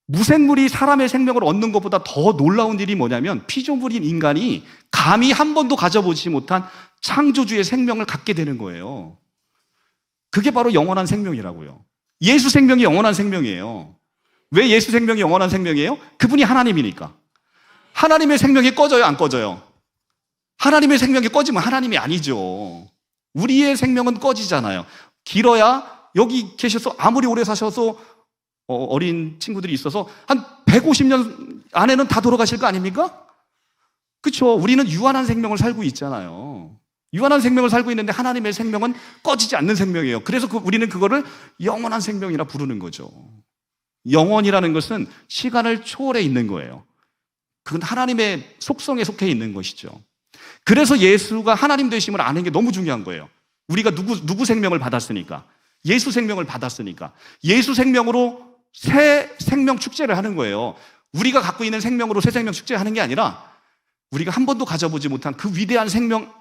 무생물이 사람의 생명을 얻는 것보다 더 놀라운 일이 뭐냐면 피조물인 인간이 감히 한 번도 가져보지 못한 창조주의 생명을 갖게 되는 거예요. 그게 바로 영원한 생명이라고요. 예수 생명이 영원한 생명이에요. 왜 예수 생명이 영원한 생명이에요? 그분이 하나님이니까. 하나님의 생명이 꺼져요? 안 꺼져요? 하나님의 생명이 꺼지면 하나님이 아니죠. 우리의 생명은 꺼지잖아요. 길어야 여기 계셔서 아무리 오래 사셔서 어린 친구들이 있어서 한 150년 안에는 다 돌아가실 거 아닙니까? 그렇죠. 우리는 유한한 생명을 살고 있잖아요. 유한한 생명을 살고 있는데 하나님의 생명은 꺼지지 않는 생명이에요. 그래서 우리는 그거를 영원한 생명이라 부르는 거죠. 영원이라는 것은 시간을 초월해 있는 거예요. 그건 하나님의 속성에 속해 있는 것이죠. 그래서 예수가 하나님 되심을 아는 게 너무 중요한 거예요. 우리가 누구 생명을 받았으니까, 예수 생명을 받았으니까 예수 생명으로 새 생명 축제를 하는 거예요. 우리가 갖고 있는 생명으로 새 생명 축제하는 게 아니라 우리가 한 번도 가져보지 못한 그 위대한 생명을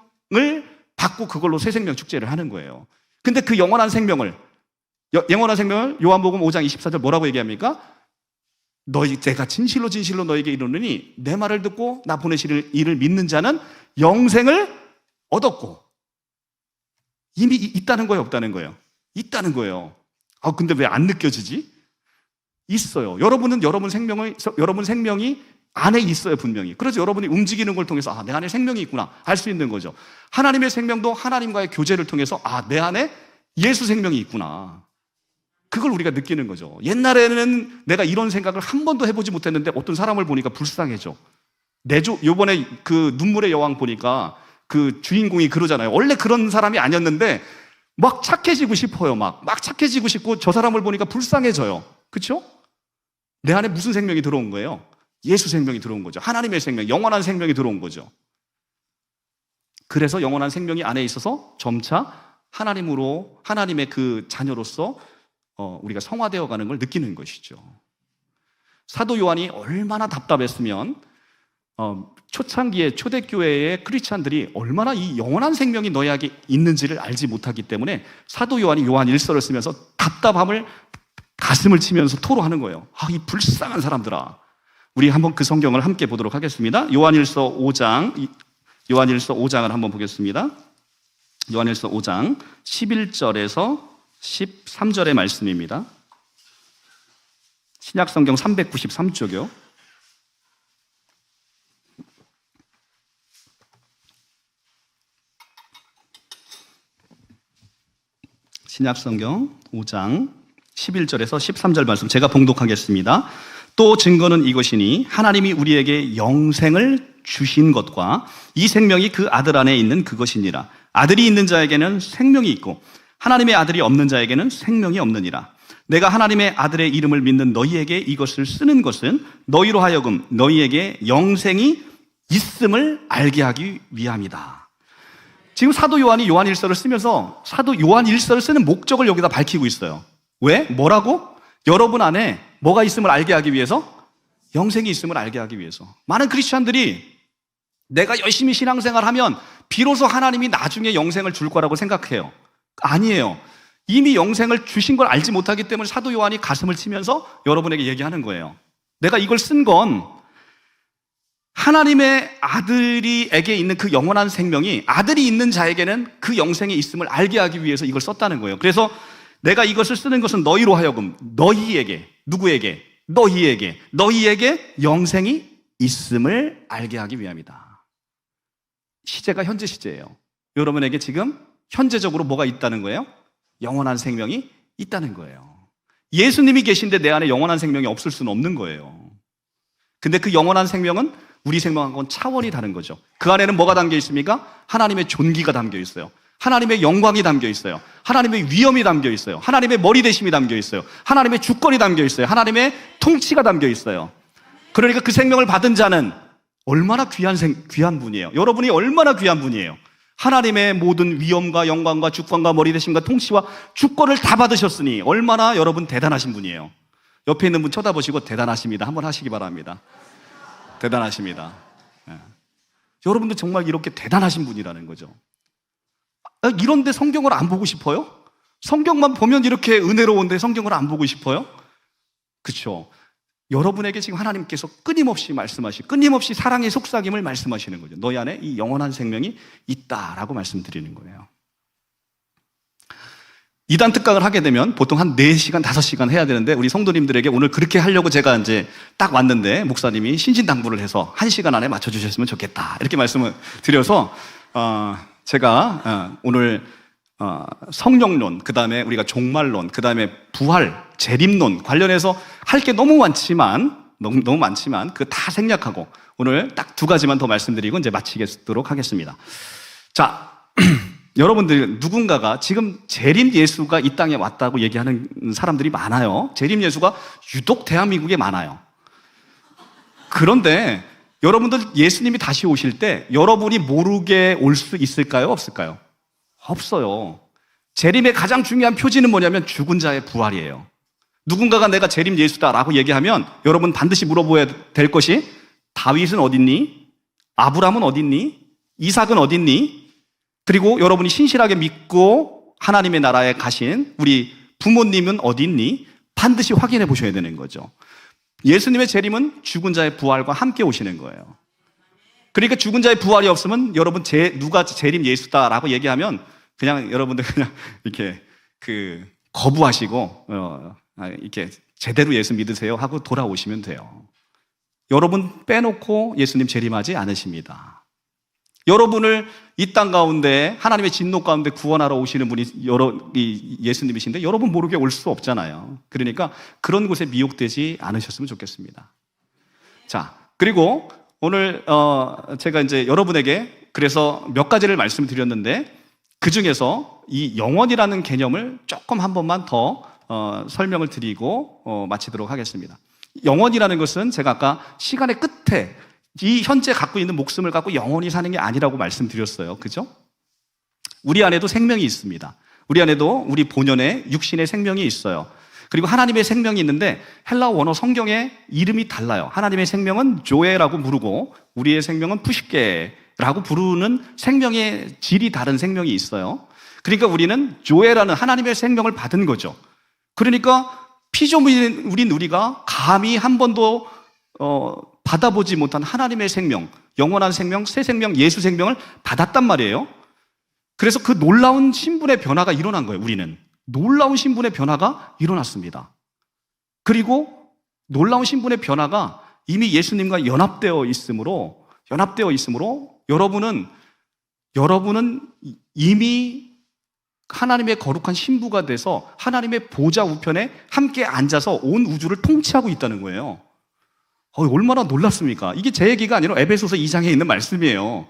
받고 그걸로 새 생명 축제를 하는 거예요. 근데 그 영원한 생명을 요한복음 5장 24절 뭐라고 얘기합니까? 내가 진실로 너에게 이르노니 내 말을 듣고 나 보내실 이를 믿는 자는 영생을 얻었고. 이미 있다는 거예요, 없다는 거예요? 있다는 거예요. 근데 왜 안 느껴지지? 있어요. 여러분 생명이 안에 있어요, 분명히. 그래서 여러분이 움직이는 걸 통해서 내 안에 생명이 있구나 알 수 있는 거죠. 하나님의 생명도 하나님과의 교제를 통해서 내 안에 예수 생명이 있구나. 그걸 우리가 느끼는 거죠. 옛날에는 내가 이런 생각을 한 번도 해보지 못했는데 어떤 사람을 보니까 불쌍해져. 요번에 그 눈물의 여왕 보니까 그 주인공이 그러잖아요. 원래 그런 사람이 아니었는데 막 착해지고 싶어요. 막 착해지고 싶고 저 사람을 보니까 불쌍해져요. 그렇죠? 내 안에 무슨 생명이 들어온 거예요? 예수 생명이 들어온 거죠. 하나님의 생명, 영원한 생명이 들어온 거죠. 그래서 영원한 생명이 안에 있어서 점차 하나님의 그 자녀로서 우리가 성화되어 가는 걸 느끼는 것이죠. 사도 요한이 얼마나 답답했으면 초창기에 초대교회의 크리스찬들이 얼마나 이 영원한 생명이 너희에게 있는지를 알지 못하기 때문에 사도 요한이 요한 1서를 쓰면서 답답함을 가슴을 치면서 토로하는 거예요. 이 불쌍한 사람들아. 우리 한번 그 성경을 함께 보도록 하겠습니다. 요한 1서 5장을 한번 보겠습니다. 요한 1서 5장 11절에서 13절의 말씀입니다. 신약성경 393쪽이요. 신약성경 5장 11절에서 13절 말씀 제가 봉독하겠습니다. 또 증거는 이것이니 하나님이 우리에게 영생을 주신 것과 이 생명이 그 아들 안에 있는 그것이니라. 아들이 있는 자에게는 생명이 있고 하나님의 아들이 없는 자에게는 생명이 없느니라. 내가 하나님의 아들의 이름을 믿는 너희에게 이것을 쓰는 것은 너희로 하여금 너희에게 영생이 있음을 알게 하기 위함이다. 지금 사도 요한이 요한일서를 쓰면서 사도 요한일서를 쓰는 목적을 여기다 밝히고 있어요. 왜? 뭐라고? 여러분 안에 뭐가 있음을 알게 하기 위해서? 영생이 있음을 알게 하기 위해서. 많은 크리스찬들이 내가 열심히 신앙생활하면 비로소 하나님이 나중에 영생을 줄 거라고 생각해요. 아니에요. 이미 영생을 주신 걸 알지 못하기 때문에 사도 요한이 가슴을 치면서 여러분에게 얘기하는 거예요. 내가 이걸 쓴 건 하나님의 아들이에게 있는 그 영원한 생명이 아들이 있는 자에게는 그 영생이 있음을 알게 하기 위해서 이걸 썼다는 거예요. 그래서 내가 이것을 쓰는 것은 너희로 하여금 너희에게, 누구에게? 너희에게 영생이 있음을 알게 하기 위함이다. 시제가 현재 시제예요. 여러분에게 지금 현재적으로 뭐가 있다는 거예요? 영원한 생명이 있다는 거예요. 예수님이 계신데 내 안에 영원한 생명이 없을 수는 없는 거예요. 근데 그 영원한 생명은 우리 생명하고는 차원이 다른 거죠. 그 안에는 뭐가 담겨 있습니까? 하나님의 존귀가 담겨 있어요. 하나님의 영광이 담겨 있어요. 하나님의 위엄이 담겨 있어요. 하나님의 머리 대심이 담겨 있어요. 하나님의 주권이 담겨 있어요. 하나님의 통치가 담겨 있어요. 그러니까 그 생명을 받은 자는 얼마나 귀한 분이에요. 여러분이 얼마나 귀한 분이에요. 하나님의 모든 위엄과 영광과 주권과 머리 대심과 통치와 주권을 다 받으셨으니 얼마나 여러분 대단하신 분이에요. 옆에 있는 분 쳐다보시고 대단하십니다 한번 하시기 바랍니다. 대단하십니다. 네. 여러분도 정말 이렇게 대단하신 분이라는 거죠. 이런데 성경을 안 보고 싶어요? 성경만 보면 이렇게 은혜로운데 성경을 안 보고 싶어요? 그렇죠. 여러분에게 지금 하나님께서 끊임없이 끊임없이 사랑의 속삭임을 말씀하시는 거죠. 너희 안에 이 영원한 생명이 있다라고 말씀드리는 거예요. 이단 특강을 하게 되면 보통 한 4시간, 5시간 해야 되는데 우리 성도님들에게 오늘 그렇게 하려고 제가 이제 딱 왔는데 목사님이 신신당부를 해서 1시간 안에 맞춰주셨으면 좋겠다 이렇게 말씀을 드려서 제가 오늘 성령론, 그 다음에 우리가 종말론, 그 다음에 부활, 재림론 관련해서 할 게 너무 많지만 그 다 생략하고 오늘 딱 2가지만 더 말씀드리고 이제 마치도록 하겠습니다. 자, 여러분들 누군가가 지금 재림 예수가 이 땅에 왔다고 얘기하는 사람들이 많아요. 재림 예수가 유독 대한민국에 많아요. 그런데 여러분들 예수님이 다시 오실 때 여러분이 모르게 올 수 있을까요? 없을까요? 없어요. 재림의 가장 중요한 표지는 뭐냐면 죽은 자의 부활이에요. 누군가가 내가 재림 예수다라고 얘기하면 여러분 반드시 물어봐야 될 것이 다윗은 어딨니? 아브라함은 어딨니? 이삭은 어딨니? 그리고 여러분이 신실하게 믿고 하나님의 나라에 가신 우리 부모님은 어딨니? 반드시 확인해 보셔야 되는 거죠. 예수님의 재림은 죽은 자의 부활과 함께 오시는 거예요. 그러니까 죽은 자의 부활이 없으면 여러분 누가 재림 예수다라고 얘기하면 그냥 여러분들 그냥 이렇게 거부하시고 이렇게 제대로 예수 믿으세요 하고 돌아오시면 돼요. 여러분 빼놓고 예수님 재림하지 않으십니다. 여러분을 이 땅 가운데 하나님의 진노 가운데 구원하러 오시는 분이 예수님이신데 여러분 모르게 올 수 없잖아요. 그러니까 그런 곳에 미혹되지 않으셨으면 좋겠습니다. 자, 그리고 오늘 제가 이제 여러분에게 그래서 몇 가지를 말씀드렸는데 그 중에서 이 영원이라는 개념을 조금 한 번만 더 설명을 드리고 마치도록 하겠습니다. 영원이라는 것은 제가 아까 시간의 끝에 이 현재 갖고 있는 목숨을 갖고 영원히 사는 게 아니라고 말씀드렸어요. 그죠? 우리 안에도 생명이 있습니다. 우리 안에도 우리 본연의 육신의 생명이 있어요. 그리고 하나님의 생명이 있는데 헬라어 원어 성경에 이름이 달라요. 하나님의 생명은 조에라고 부르고 우리의 생명은 푸시케라고 부르는 생명의 질이 다른 생명이 있어요. 그러니까 우리는 조에라는 하나님의 생명을 받은 거죠. 그러니까 피조물인 우리가 감히 한 번도 받아보지 못한 하나님의 생명, 영원한 생명, 새 생명, 예수 생명을 받았단 말이에요. 그래서 그 놀라운 신분의 변화가 일어난 거예요. 우리는 놀라운 신분의 변화가 일어났습니다. 그리고 놀라운 신분의 변화가 이미 예수님과 연합되어 있으므로 여러분은 이미 하나님의 거룩한 신부가 돼서 하나님의 보좌 우편에 함께 앉아서 온 우주를 통치하고 있다는 거예요. 얼마나 놀랍습니까? 이게 제 얘기가 아니라 에베소서 2장에 있는 말씀이에요.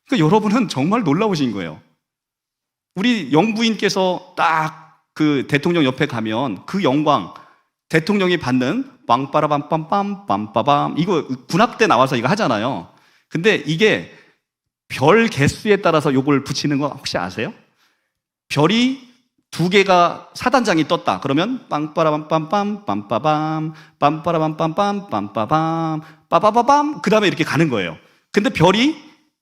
그러니까 여러분은 정말 놀라우신 거예요. 우리 영부인께서 딱 그 대통령 옆에 가면 그 영광, 대통령이 받는 빵빠라밤빰빰 빰빠밤, 이거 군합 때 나와서 이거 하잖아요. 근데 이게 별 개수에 따라서 요걸 붙이는 거 혹시 아세요? 별이 2개가 사단장이 떴다. 그러면 빵빠라밤빰빰 빰빠밤 빰빠라밤빰빰 빰빠밤 빠바바밤, 그 다음에 이렇게 가는 거예요. 근데 별이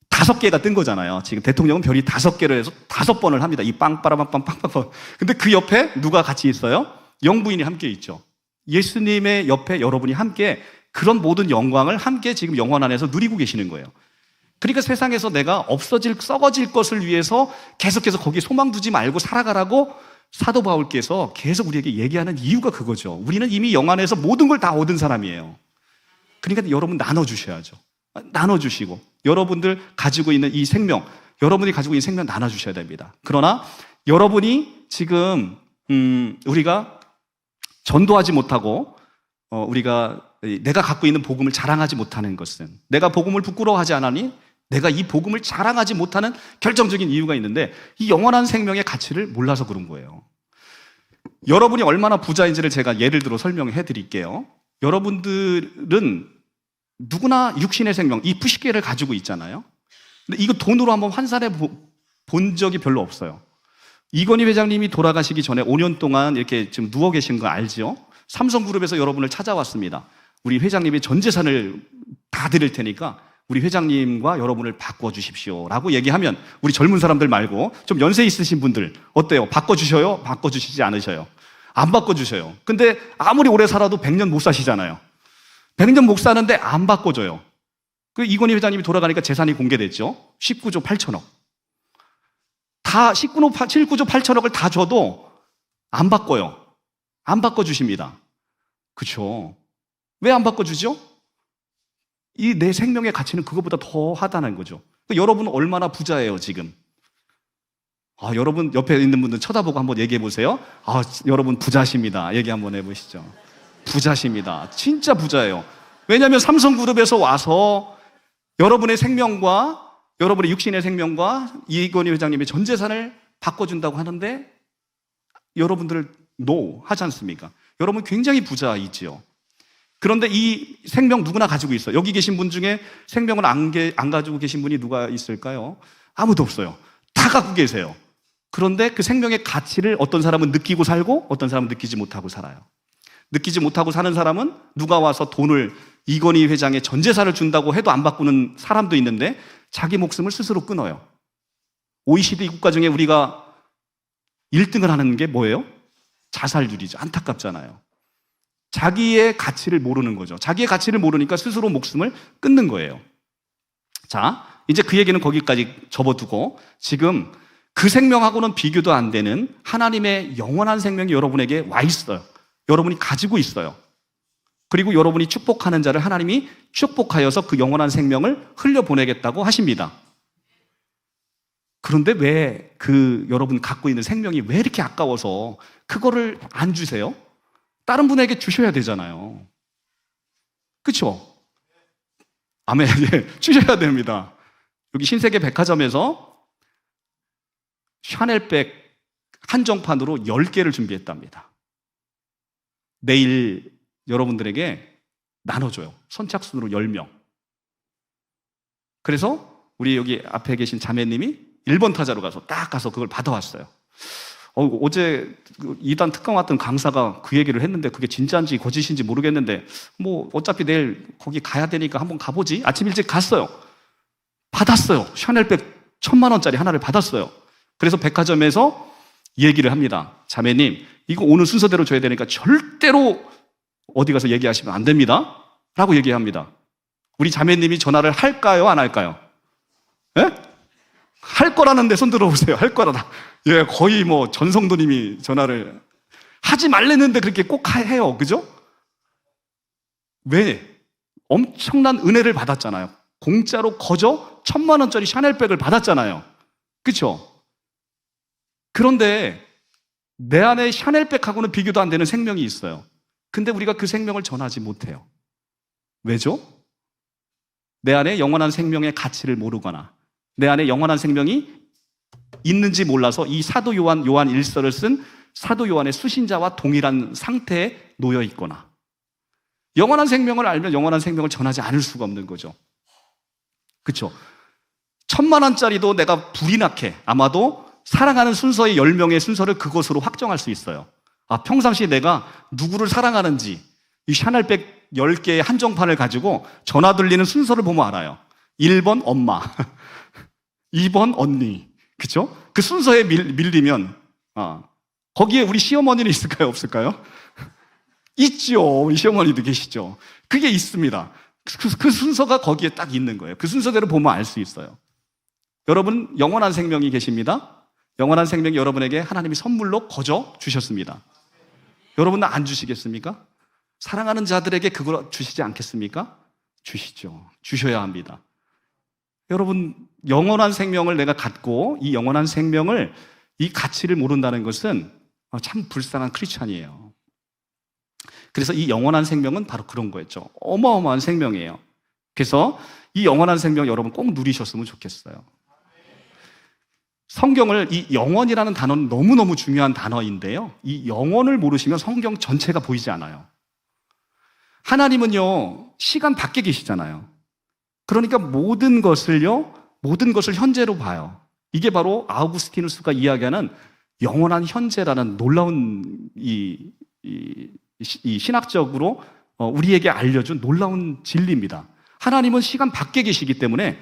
5개가 뜬 거잖아요. 지금 대통령은 별이 5개를 해서 5번을 합니다. 이 빵빠라밤빰 빵빠밤. 근데 그 옆에 누가 같이 있어요? 영부인이 함께 있죠. 예수님의 옆에 여러분이 함께 그런 모든 영광을 함께 지금 영원 안에서 누리고 계시는 거예요. 그러니까 세상에서 내가 썩어질 것을 위해서 계속해서 거기에 소망 두지 말고 살아가라고 사도 바울께서 계속 우리에게 얘기하는 이유가 그거죠. 우리는 이미 영안에서 모든 걸 다 얻은 사람이에요. 그러니까 여러분 나눠주셔야죠. 나눠주시고 여러분들 가지고 있는 이 생명, 여러분이 가지고 있는 생명 나눠주셔야 됩니다. 그러나 여러분이 지금 우리가 전도하지 못하고 우리가 내가 갖고 있는 복음을 자랑하지 못하는 것은, 내가 복음을 부끄러워하지 않으니 내가 이 복음을 자랑하지 못하는 결정적인 이유가 있는데, 이 영원한 생명의 가치를 몰라서 그런 거예요. 여러분이 얼마나 부자인지를 제가 예를 들어 설명해 드릴게요. 여러분들은 누구나 육신의 생명, 이 푸시계를 가지고 있잖아요. 근데 이거 돈으로 한번 환산해 본 적이 별로 없어요. 이건희 회장님이 돌아가시기 전에 5년 동안 이렇게 지금 누워 계신 거 알죠? 삼성그룹에서 여러분을 찾아왔습니다. 우리 회장님이 전 재산을 다 드릴 테니까 우리 회장님과 여러분을 바꿔주십시오 라고 얘기하면, 우리 젊은 사람들 말고 좀 연세 있으신 분들 어때요? 바꿔주셔요? 바꿔주시지 않으셔요? 안 바꿔주셔요. 근데 아무리 오래 살아도 100년 못 사시잖아요. 100년 못 사는데 안 바꿔줘요. 그 이건희 회장님이 돌아가니까 재산이 공개됐죠. 19조 8천억. 다 19조 8천억을 다 줘도 안 바꿔요. 안 바꿔주십니다. 그렇죠? 왜 안 바꿔주죠? 이 내 생명의 가치는 그것보다 더 하다는 거죠. 여러분은 얼마나 부자예요 지금? 여러분 옆에 있는 분들 쳐다보고 한번 얘기해 보세요. 여러분 부자십니다. 얘기 한번 해보시죠. 부자십니다. 진짜 부자예요. 왜냐하면 삼성그룹에서 와서 여러분의 생명과 여러분의 육신의 생명과 이건희 회장님의 전 재산을 바꿔준다고 하는데 여러분들을 노 하지 않습니까? 여러분 굉장히 부자이지요. 그런데 이 생명 누구나 가지고 있어요. 여기 계신 분 중에 생명을 안 가지고 계신 분이 누가 있을까요? 아무도 없어요. 다 갖고 계세요. 그런데 그 생명의 가치를 어떤 사람은 느끼고 살고 어떤 사람은 느끼지 못하고 살아요. 느끼지 못하고 사는 사람은 누가 와서 돈을, 이건희 회장의 전 재산을 준다고 해도 안 바꾸는 사람도 있는데 자기 목숨을 스스로 끊어요. OECD 국가 중에 우리가 1등을 하는 게 뭐예요? 자살률이죠. 안타깝잖아요. 자기의 가치를 모르는 거죠. 자기의 가치를 모르니까 스스로 목숨을 끊는 거예요. 자, 이제 그 얘기는 거기까지 접어두고, 지금 그 생명하고는 비교도 안 되는 하나님의 영원한 생명이 여러분에게 와 있어요. 여러분이 가지고 있어요. 그리고 여러분이 축복하는 자를 하나님이 축복하여서 그 영원한 생명을 흘려보내겠다고 하십니다. 그런데 왜 여러분 갖고 있는 생명이 왜 이렇게 아까워서 그거를 안 주세요? 다른 분에게 주셔야 되잖아요. 그렇죠? 아멘. 주셔야 됩니다. 여기 신세계 백화점에서 샤넬백 한정판으로 10개를 준비했답니다. 내일 여러분들에게 나눠줘요. 선착순으로 10명. 그래서 우리 여기 앞에 계신 자매님이 1번 타자로 딱 가서 그걸 받아왔어요. 어제 이단 특강 왔던 강사가 그 얘기를 했는데 그게 진짜인지 거짓인지 모르겠는데 뭐 어차피 내일 거기 가야 되니까 한번 가보지. 아침 일찍 갔어요. 받았어요. 샤넬백 1,000만 원짜리 하나를 받았어요. 그래서 백화점에서 얘기를 합니다. 자매님, 이거 오늘 순서대로 줘야 되니까 절대로 어디 가서 얘기하시면 안 됩니다 라고 얘기합니다. 우리 자매님이 전화를 할까요? 안 할까요? 예? 할 거라는데 손 들어보세요. 할 거라다. 예, 거의 뭐 전성도님이 전화를 하지 말랬는데 그렇게 꼭 해요. 그죠? 왜? 엄청난 은혜를 받았잖아요. 공짜로 거저 1,000만 원짜리 샤넬백을 받았잖아요. 그렇죠? 그런데 내 안에 샤넬백하고는 비교도 안 되는 생명이 있어요. 근데 우리가 그 생명을 전하지 못해요. 왜죠? 내 안에 영원한 생명의 가치를 모르거나 내 안에 영원한 생명이 있는지 몰라서 이 사도 요한 1서를 쓴 사도 요한의 수신자와 동일한 상태에 놓여 있거나, 영원한 생명을 알면 영원한 생명을 전하지 않을 수가 없는 거죠. 그렇죠? 1,000,000원짜리도 내가 불이 나게 아마도 사랑하는 순서의 10명의 순서를 그것으로 확정할 수 있어요. 평상시에 내가 누구를 사랑하는지 이 샤넬백 10개의 한정판을 가지고 전화 들리는 순서를 보면 알아요. 1번 엄마, 2번 언니, 그렇죠? 그 순서에 밀리면 거기에 우리 시어머니는 있을까요? 없을까요? 있죠. 우리 시어머니도 계시죠. 그게 있습니다. 그 순서가 거기에 딱 있는 거예요. 그 순서대로 보면 알 수 있어요. 여러분, 영원한 생명이 계십니다. 영원한 생명이 여러분에게 하나님이 선물로 거저 주셨습니다. 여러분은 안 주시겠습니까? 사랑하는 자들에게 그걸 주시지 않겠습니까? 주시죠. 주셔야 합니다. 여러분, 영원한 생명을 내가 갖고 이 영원한 생명을, 이 가치를 모른다는 것은 참 불쌍한 크리스찬이에요. 그래서 이 영원한 생명은 바로 그런 거였죠. 어마어마한 생명이에요. 그래서 이 영원한 생명 여러분 꼭 누리셨으면 좋겠어요. 성경을, 이 영원이라는 단어는 너무너무 중요한 단어인데요, 이 영원을 모르시면 성경 전체가 보이지 않아요. 하나님은요, 시간 밖에 계시잖아요. 그러니까 모든 것을 현재로 봐요. 이게 바로 아우구스티누스가 이야기하는 영원한 현재라는 놀라운 이 신학적으로 우리에게 알려준 놀라운 진리입니다. 하나님은 시간 밖에 계시기 때문에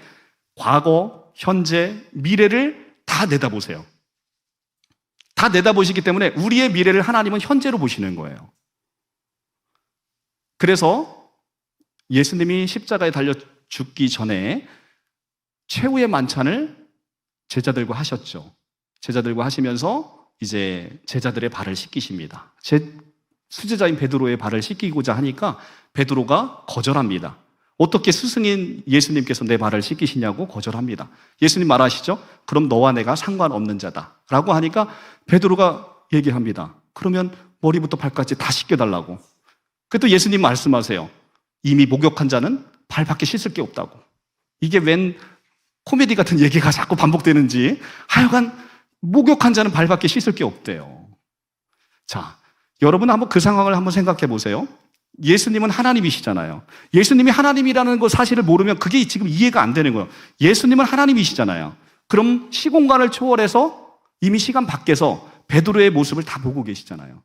과거, 현재, 미래를 다 내다보세요. 다 내다보시기 때문에 우리의 미래를 하나님은 현재로 보시는 거예요. 그래서 예수님이 십자가에 달려 죽기 전에 최후의 만찬을 제자들과 하셨죠. 제자들과 하시면서 이제 제자들의 발을 씻기십니다. 수제자인 베드로의 발을 씻기고자 하니까 베드로가 거절합니다. 어떻게 스승인 예수님께서 내 발을 씻기시냐고 거절합니다. 예수님 말하시죠? 그럼 너와 내가 상관없는 자다 라고 하니까 베드로가 얘기합니다. 그러면 머리부터 발까지 다 씻겨달라고. 그또 예수님 말씀하세요. 이미 목욕한 자는 발밖에 씻을 게 없다고. 이게 웬 코미디 같은 얘기가 자꾸 반복되는지, 하여간 목욕한 자는 발밖에 씻을 게 없대요. 자, 여러분 한번 그 상황을 한번 생각해 보세요. 예수님은 하나님이시잖아요. 예수님이 하나님이라는 거 사실을 모르면 그게 지금 이해가 안 되는 거예요. 예수님은 하나님이시잖아요. 그럼 시공간을 초월해서 이미 시간 밖에서 베드로의 모습을 다 보고 계시잖아요.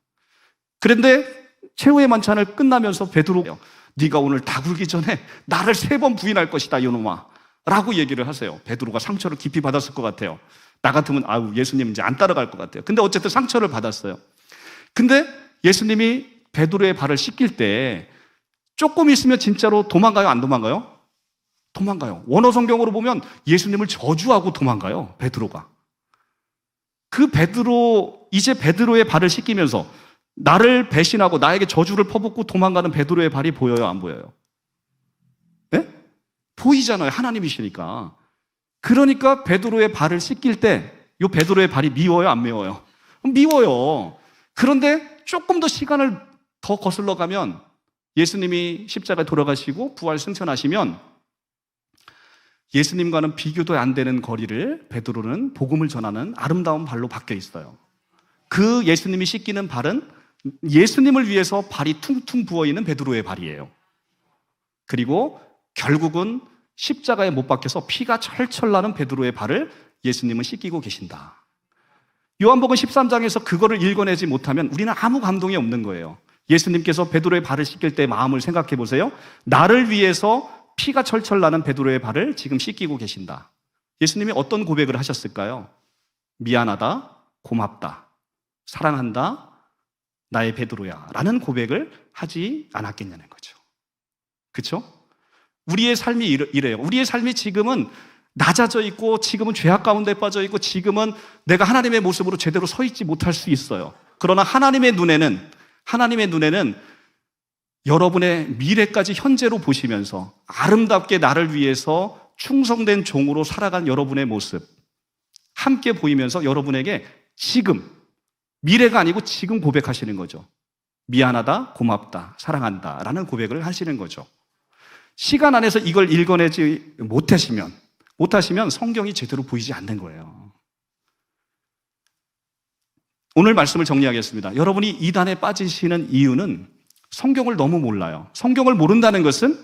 그런데 최후의 만찬을 끝나면서 베드로가 네가 오늘 다 굴기 전에 나를 3번 부인할 것이다 이놈아 라고 얘기를 하세요. 베드로가 상처를 깊이 받았을 것 같아요. 나 같으면 예수님 이제 안 따라갈 것 같아요. 근데 어쨌든 상처를 받았어요. 근데 예수님이 베드로의 발을 씻길 때 조금 있으면 진짜로 도망가요? 안 도망가요? 도망가요. 원어 성경으로 보면 예수님을 저주하고 도망가요, 베드로가. 이제 베드로의 발을 씻기면서 나를 배신하고 나에게 저주를 퍼붓고 도망가는 베드로의 발이 보여요, 안 보여요? 네? 보이잖아요, 하나님이시니까. 그러니까 베드로의 발을 씻길 때 이 베드로의 발이 미워요, 안 미워요? 미워요. 그런데 조금 더 시간을 더 거슬러 가면 예수님이 십자가에 돌아가시고 부활 승천하시면 예수님과는 비교도 안 되는 거리를 베드로는 복음을 전하는 아름다운 발로 바뀌어 있어요. 그 예수님이 씻기는 발은 예수님을 위해서 발이 퉁퉁 부어있는 베드로의 발이에요. 그리고 결국은 십자가에 못 박혀서 피가 철철 나는 베드로의 발을 예수님은 씻기고 계신다. 요한복음 13장에서 그거를 읽어내지 못하면 우리는 아무 감동이 없는 거예요. 예수님께서 베드로의 발을 씻길 때 마음을 생각해 보세요. 나를 위해서 피가 철철 나는 베드로의 발을 지금 씻기고 계신다. 예수님이 어떤 고백을 하셨을까요? 미안하다, 고맙다, 사랑한다, 나의 베드로야 라는 고백을 하지 않았겠냐는 거죠. 그렇죠? 우리의 삶이 이래요. 우리의 삶이 지금은 낮아져 있고 지금은 죄악 가운데 빠져 있고 지금은 내가 하나님의 모습으로 제대로 서 있지 못할 수 있어요. 그러나 하나님의 눈에는 여러분의 미래까지 현재로 보시면서 아름답게 나를 위해서 충성된 종으로 살아간 여러분의 모습 함께 보이면서 여러분에게 지금, 미래가 아니고 지금 고백하시는 거죠. 미안하다, 고맙다, 사랑한다 라는 고백을 하시는 거죠. 시간 안에서 이걸 읽어내지 못하시면 성경이 제대로 보이지 않는 거예요. 오늘 말씀을 정리하겠습니다. 여러분이 이단에 빠지시는 이유는 성경을 너무 몰라요. 성경을 모른다는 것은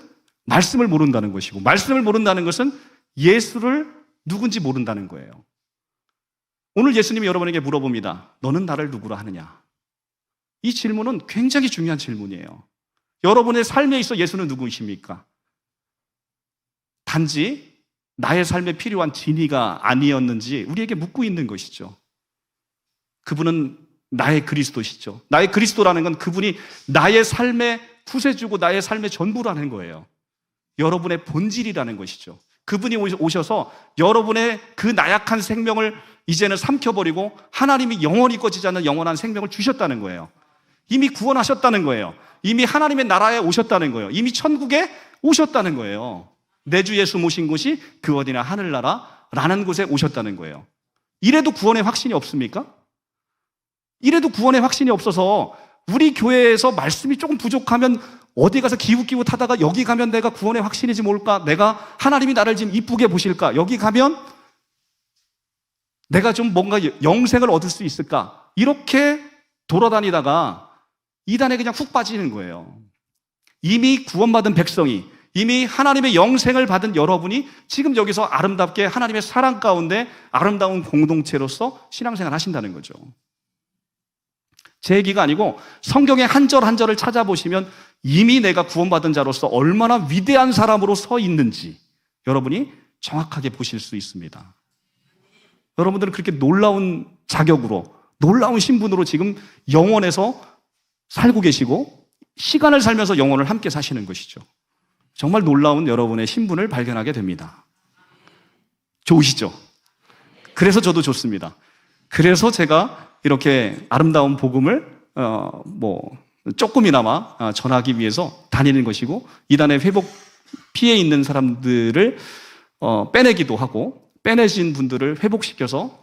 말씀을 모른다는 것이고, 말씀을 모른다는 것은 예수를 누군지 모른다는 거예요. 오늘 예수님이 여러분에게 물어봅니다. 너는 나를 누구로 하느냐? 이 질문은 굉장히 중요한 질문이에요. 여러분의 삶에 있어 예수는 누구이십니까? 단지 나의 삶에 필요한 진리가 아니었는지 우리에게 묻고 있는 것이죠. 그분은 나의 그리스도시죠. 나의 그리스도라는 건 그분이 나의 삶의 구세주고 나의 삶의 전부라는 거예요. 여러분의 본질이라는 것이죠. 그분이 오셔서 여러분의 그 나약한 생명을 이제는 삼켜버리고 하나님이 영원히 꺼지지 않는 영원한 생명을 주셨다는 거예요. 이미 구원하셨다는 거예요. 이미 하나님의 나라에 오셨다는 거예요. 이미 천국에 오셨다는 거예요. 내 주 예수 모신 곳이 그 어디나 하늘나라라는 곳에 오셨다는 거예요. 이래도 구원의 확신이 없습니까? 이래도 구원의 확신이 없어서 우리 교회에서 말씀이 조금 부족하면 어디 가서 기웃기웃하다가 여기 가면 내가 구원의 확신이지 뭘까? 내가 하나님이 나를 지금 이쁘게 보실까? 여기 가면 내가 좀 뭔가 영생을 얻을 수 있을까? 이렇게 돌아다니다가 이단에 그냥 훅 빠지는 거예요. 이미 구원받은 백성이, 이미 하나님의 영생을 받은 여러분이 지금 여기서 아름답게 하나님의 사랑 가운데 아름다운 공동체로서 신앙생활 하신다는 거죠. 제 얘기가 아니고 성경의 한 절 한 절을 찾아보시면 이미 내가 구원받은 자로서 얼마나 위대한 사람으로 서 있는지 여러분이 정확하게 보실 수 있습니다. 여러분들은 그렇게 놀라운 자격으로, 놀라운 신분으로 지금 영원에서 살고 계시고 시간을 살면서 영원을 함께 사시는 것이죠. 정말 놀라운 여러분의 신분을 발견하게 됩니다. 좋으시죠? 그래서 저도 좋습니다. 그래서 제가 이렇게 아름다운 복음을 조금이나마 전하기 위해서 다니는 것이고, 이단의 회복 피해 있는 사람들을 빼내기도 하고, 빼내신 분들을 회복시켜서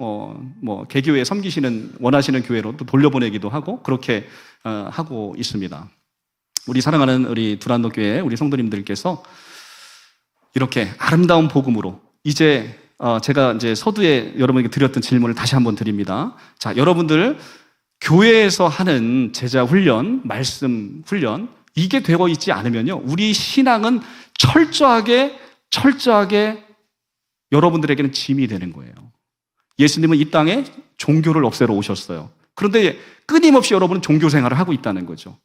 개교회 섬기시는 원하시는 교회로 또 돌려보내기도 하고, 그렇게 하고 있습니다. 우리 사랑하는 우리 두란노 교회 우리 성도님들께서 이렇게 아름다운 복음으로 이제 제가 이제 서두에 여러분에게 드렸던 질문을 다시 한번 드립니다. 자, 여러분들 교회에서 하는 제자 훈련, 말씀 훈련, 이게 되어 있지 않으면요, 우리 신앙은 철저하게 여러분들에게는 짐이 되는 거예요. 예수님은 이 땅에 종교를 없애러 오셨어요. 그런데 끊임없이 여러분은 종교 생활을 하고 있다는 거죠.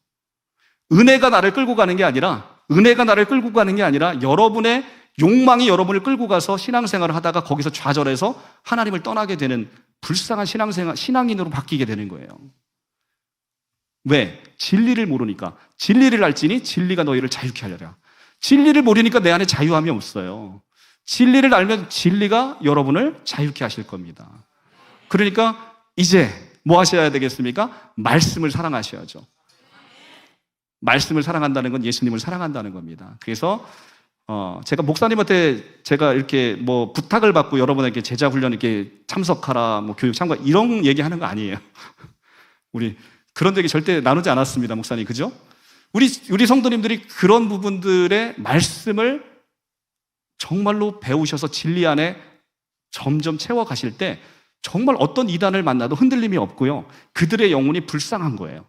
은혜가 나를 끌고 가는 게 아니라 여러분의 욕망이 여러분을 끌고 가서 신앙생활을 하다가 거기서 좌절해서 하나님을 떠나게 되는 불쌍한 신앙인으로 바뀌게 되는 거예요. 왜? 진리를 모르니까. 진리를 알지니 진리가 너희를 자유케 하려라. 진리를 모르니까 내 안에 자유함이 없어요. 진리를 알면 진리가 여러분을 자유케 하실 겁니다. 그러니까 이제 뭐 하셔야 되겠습니까? 말씀을 사랑하셔야죠. 말씀을 사랑한다는 건 예수님을 사랑한다는 겁니다. 그래서 제가 목사님한테 제가 이렇게 부탁을 받고 여러분에게 제자 훈련 이렇게 참석하라, 교육 참가 이런 얘기하는 거 아니에요. 우리 그런 얘기 절대 나누지 않았습니다, 목사님, 그죠? 우리 성도님들이 그런 부분들의 말씀을 정말로 배우셔서 진리 안에 점점 채워가실 때 정말 어떤 이단을 만나도 흔들림이 없고요, 그들의 영혼이 불쌍한 거예요.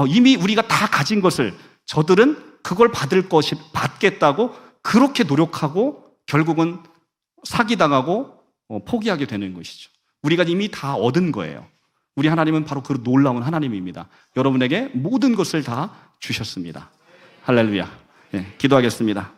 이미 우리가 다 가진 것을 저들은 그걸 받겠다고 그렇게 노력하고 결국은 사기당하고 포기하게 되는 것이죠. 우리가 이미 다 얻은 거예요. 우리 하나님은 바로 그 놀라운 하나님입니다. 여러분에게 모든 것을 다 주셨습니다. 할렐루야. 네, 기도하겠습니다.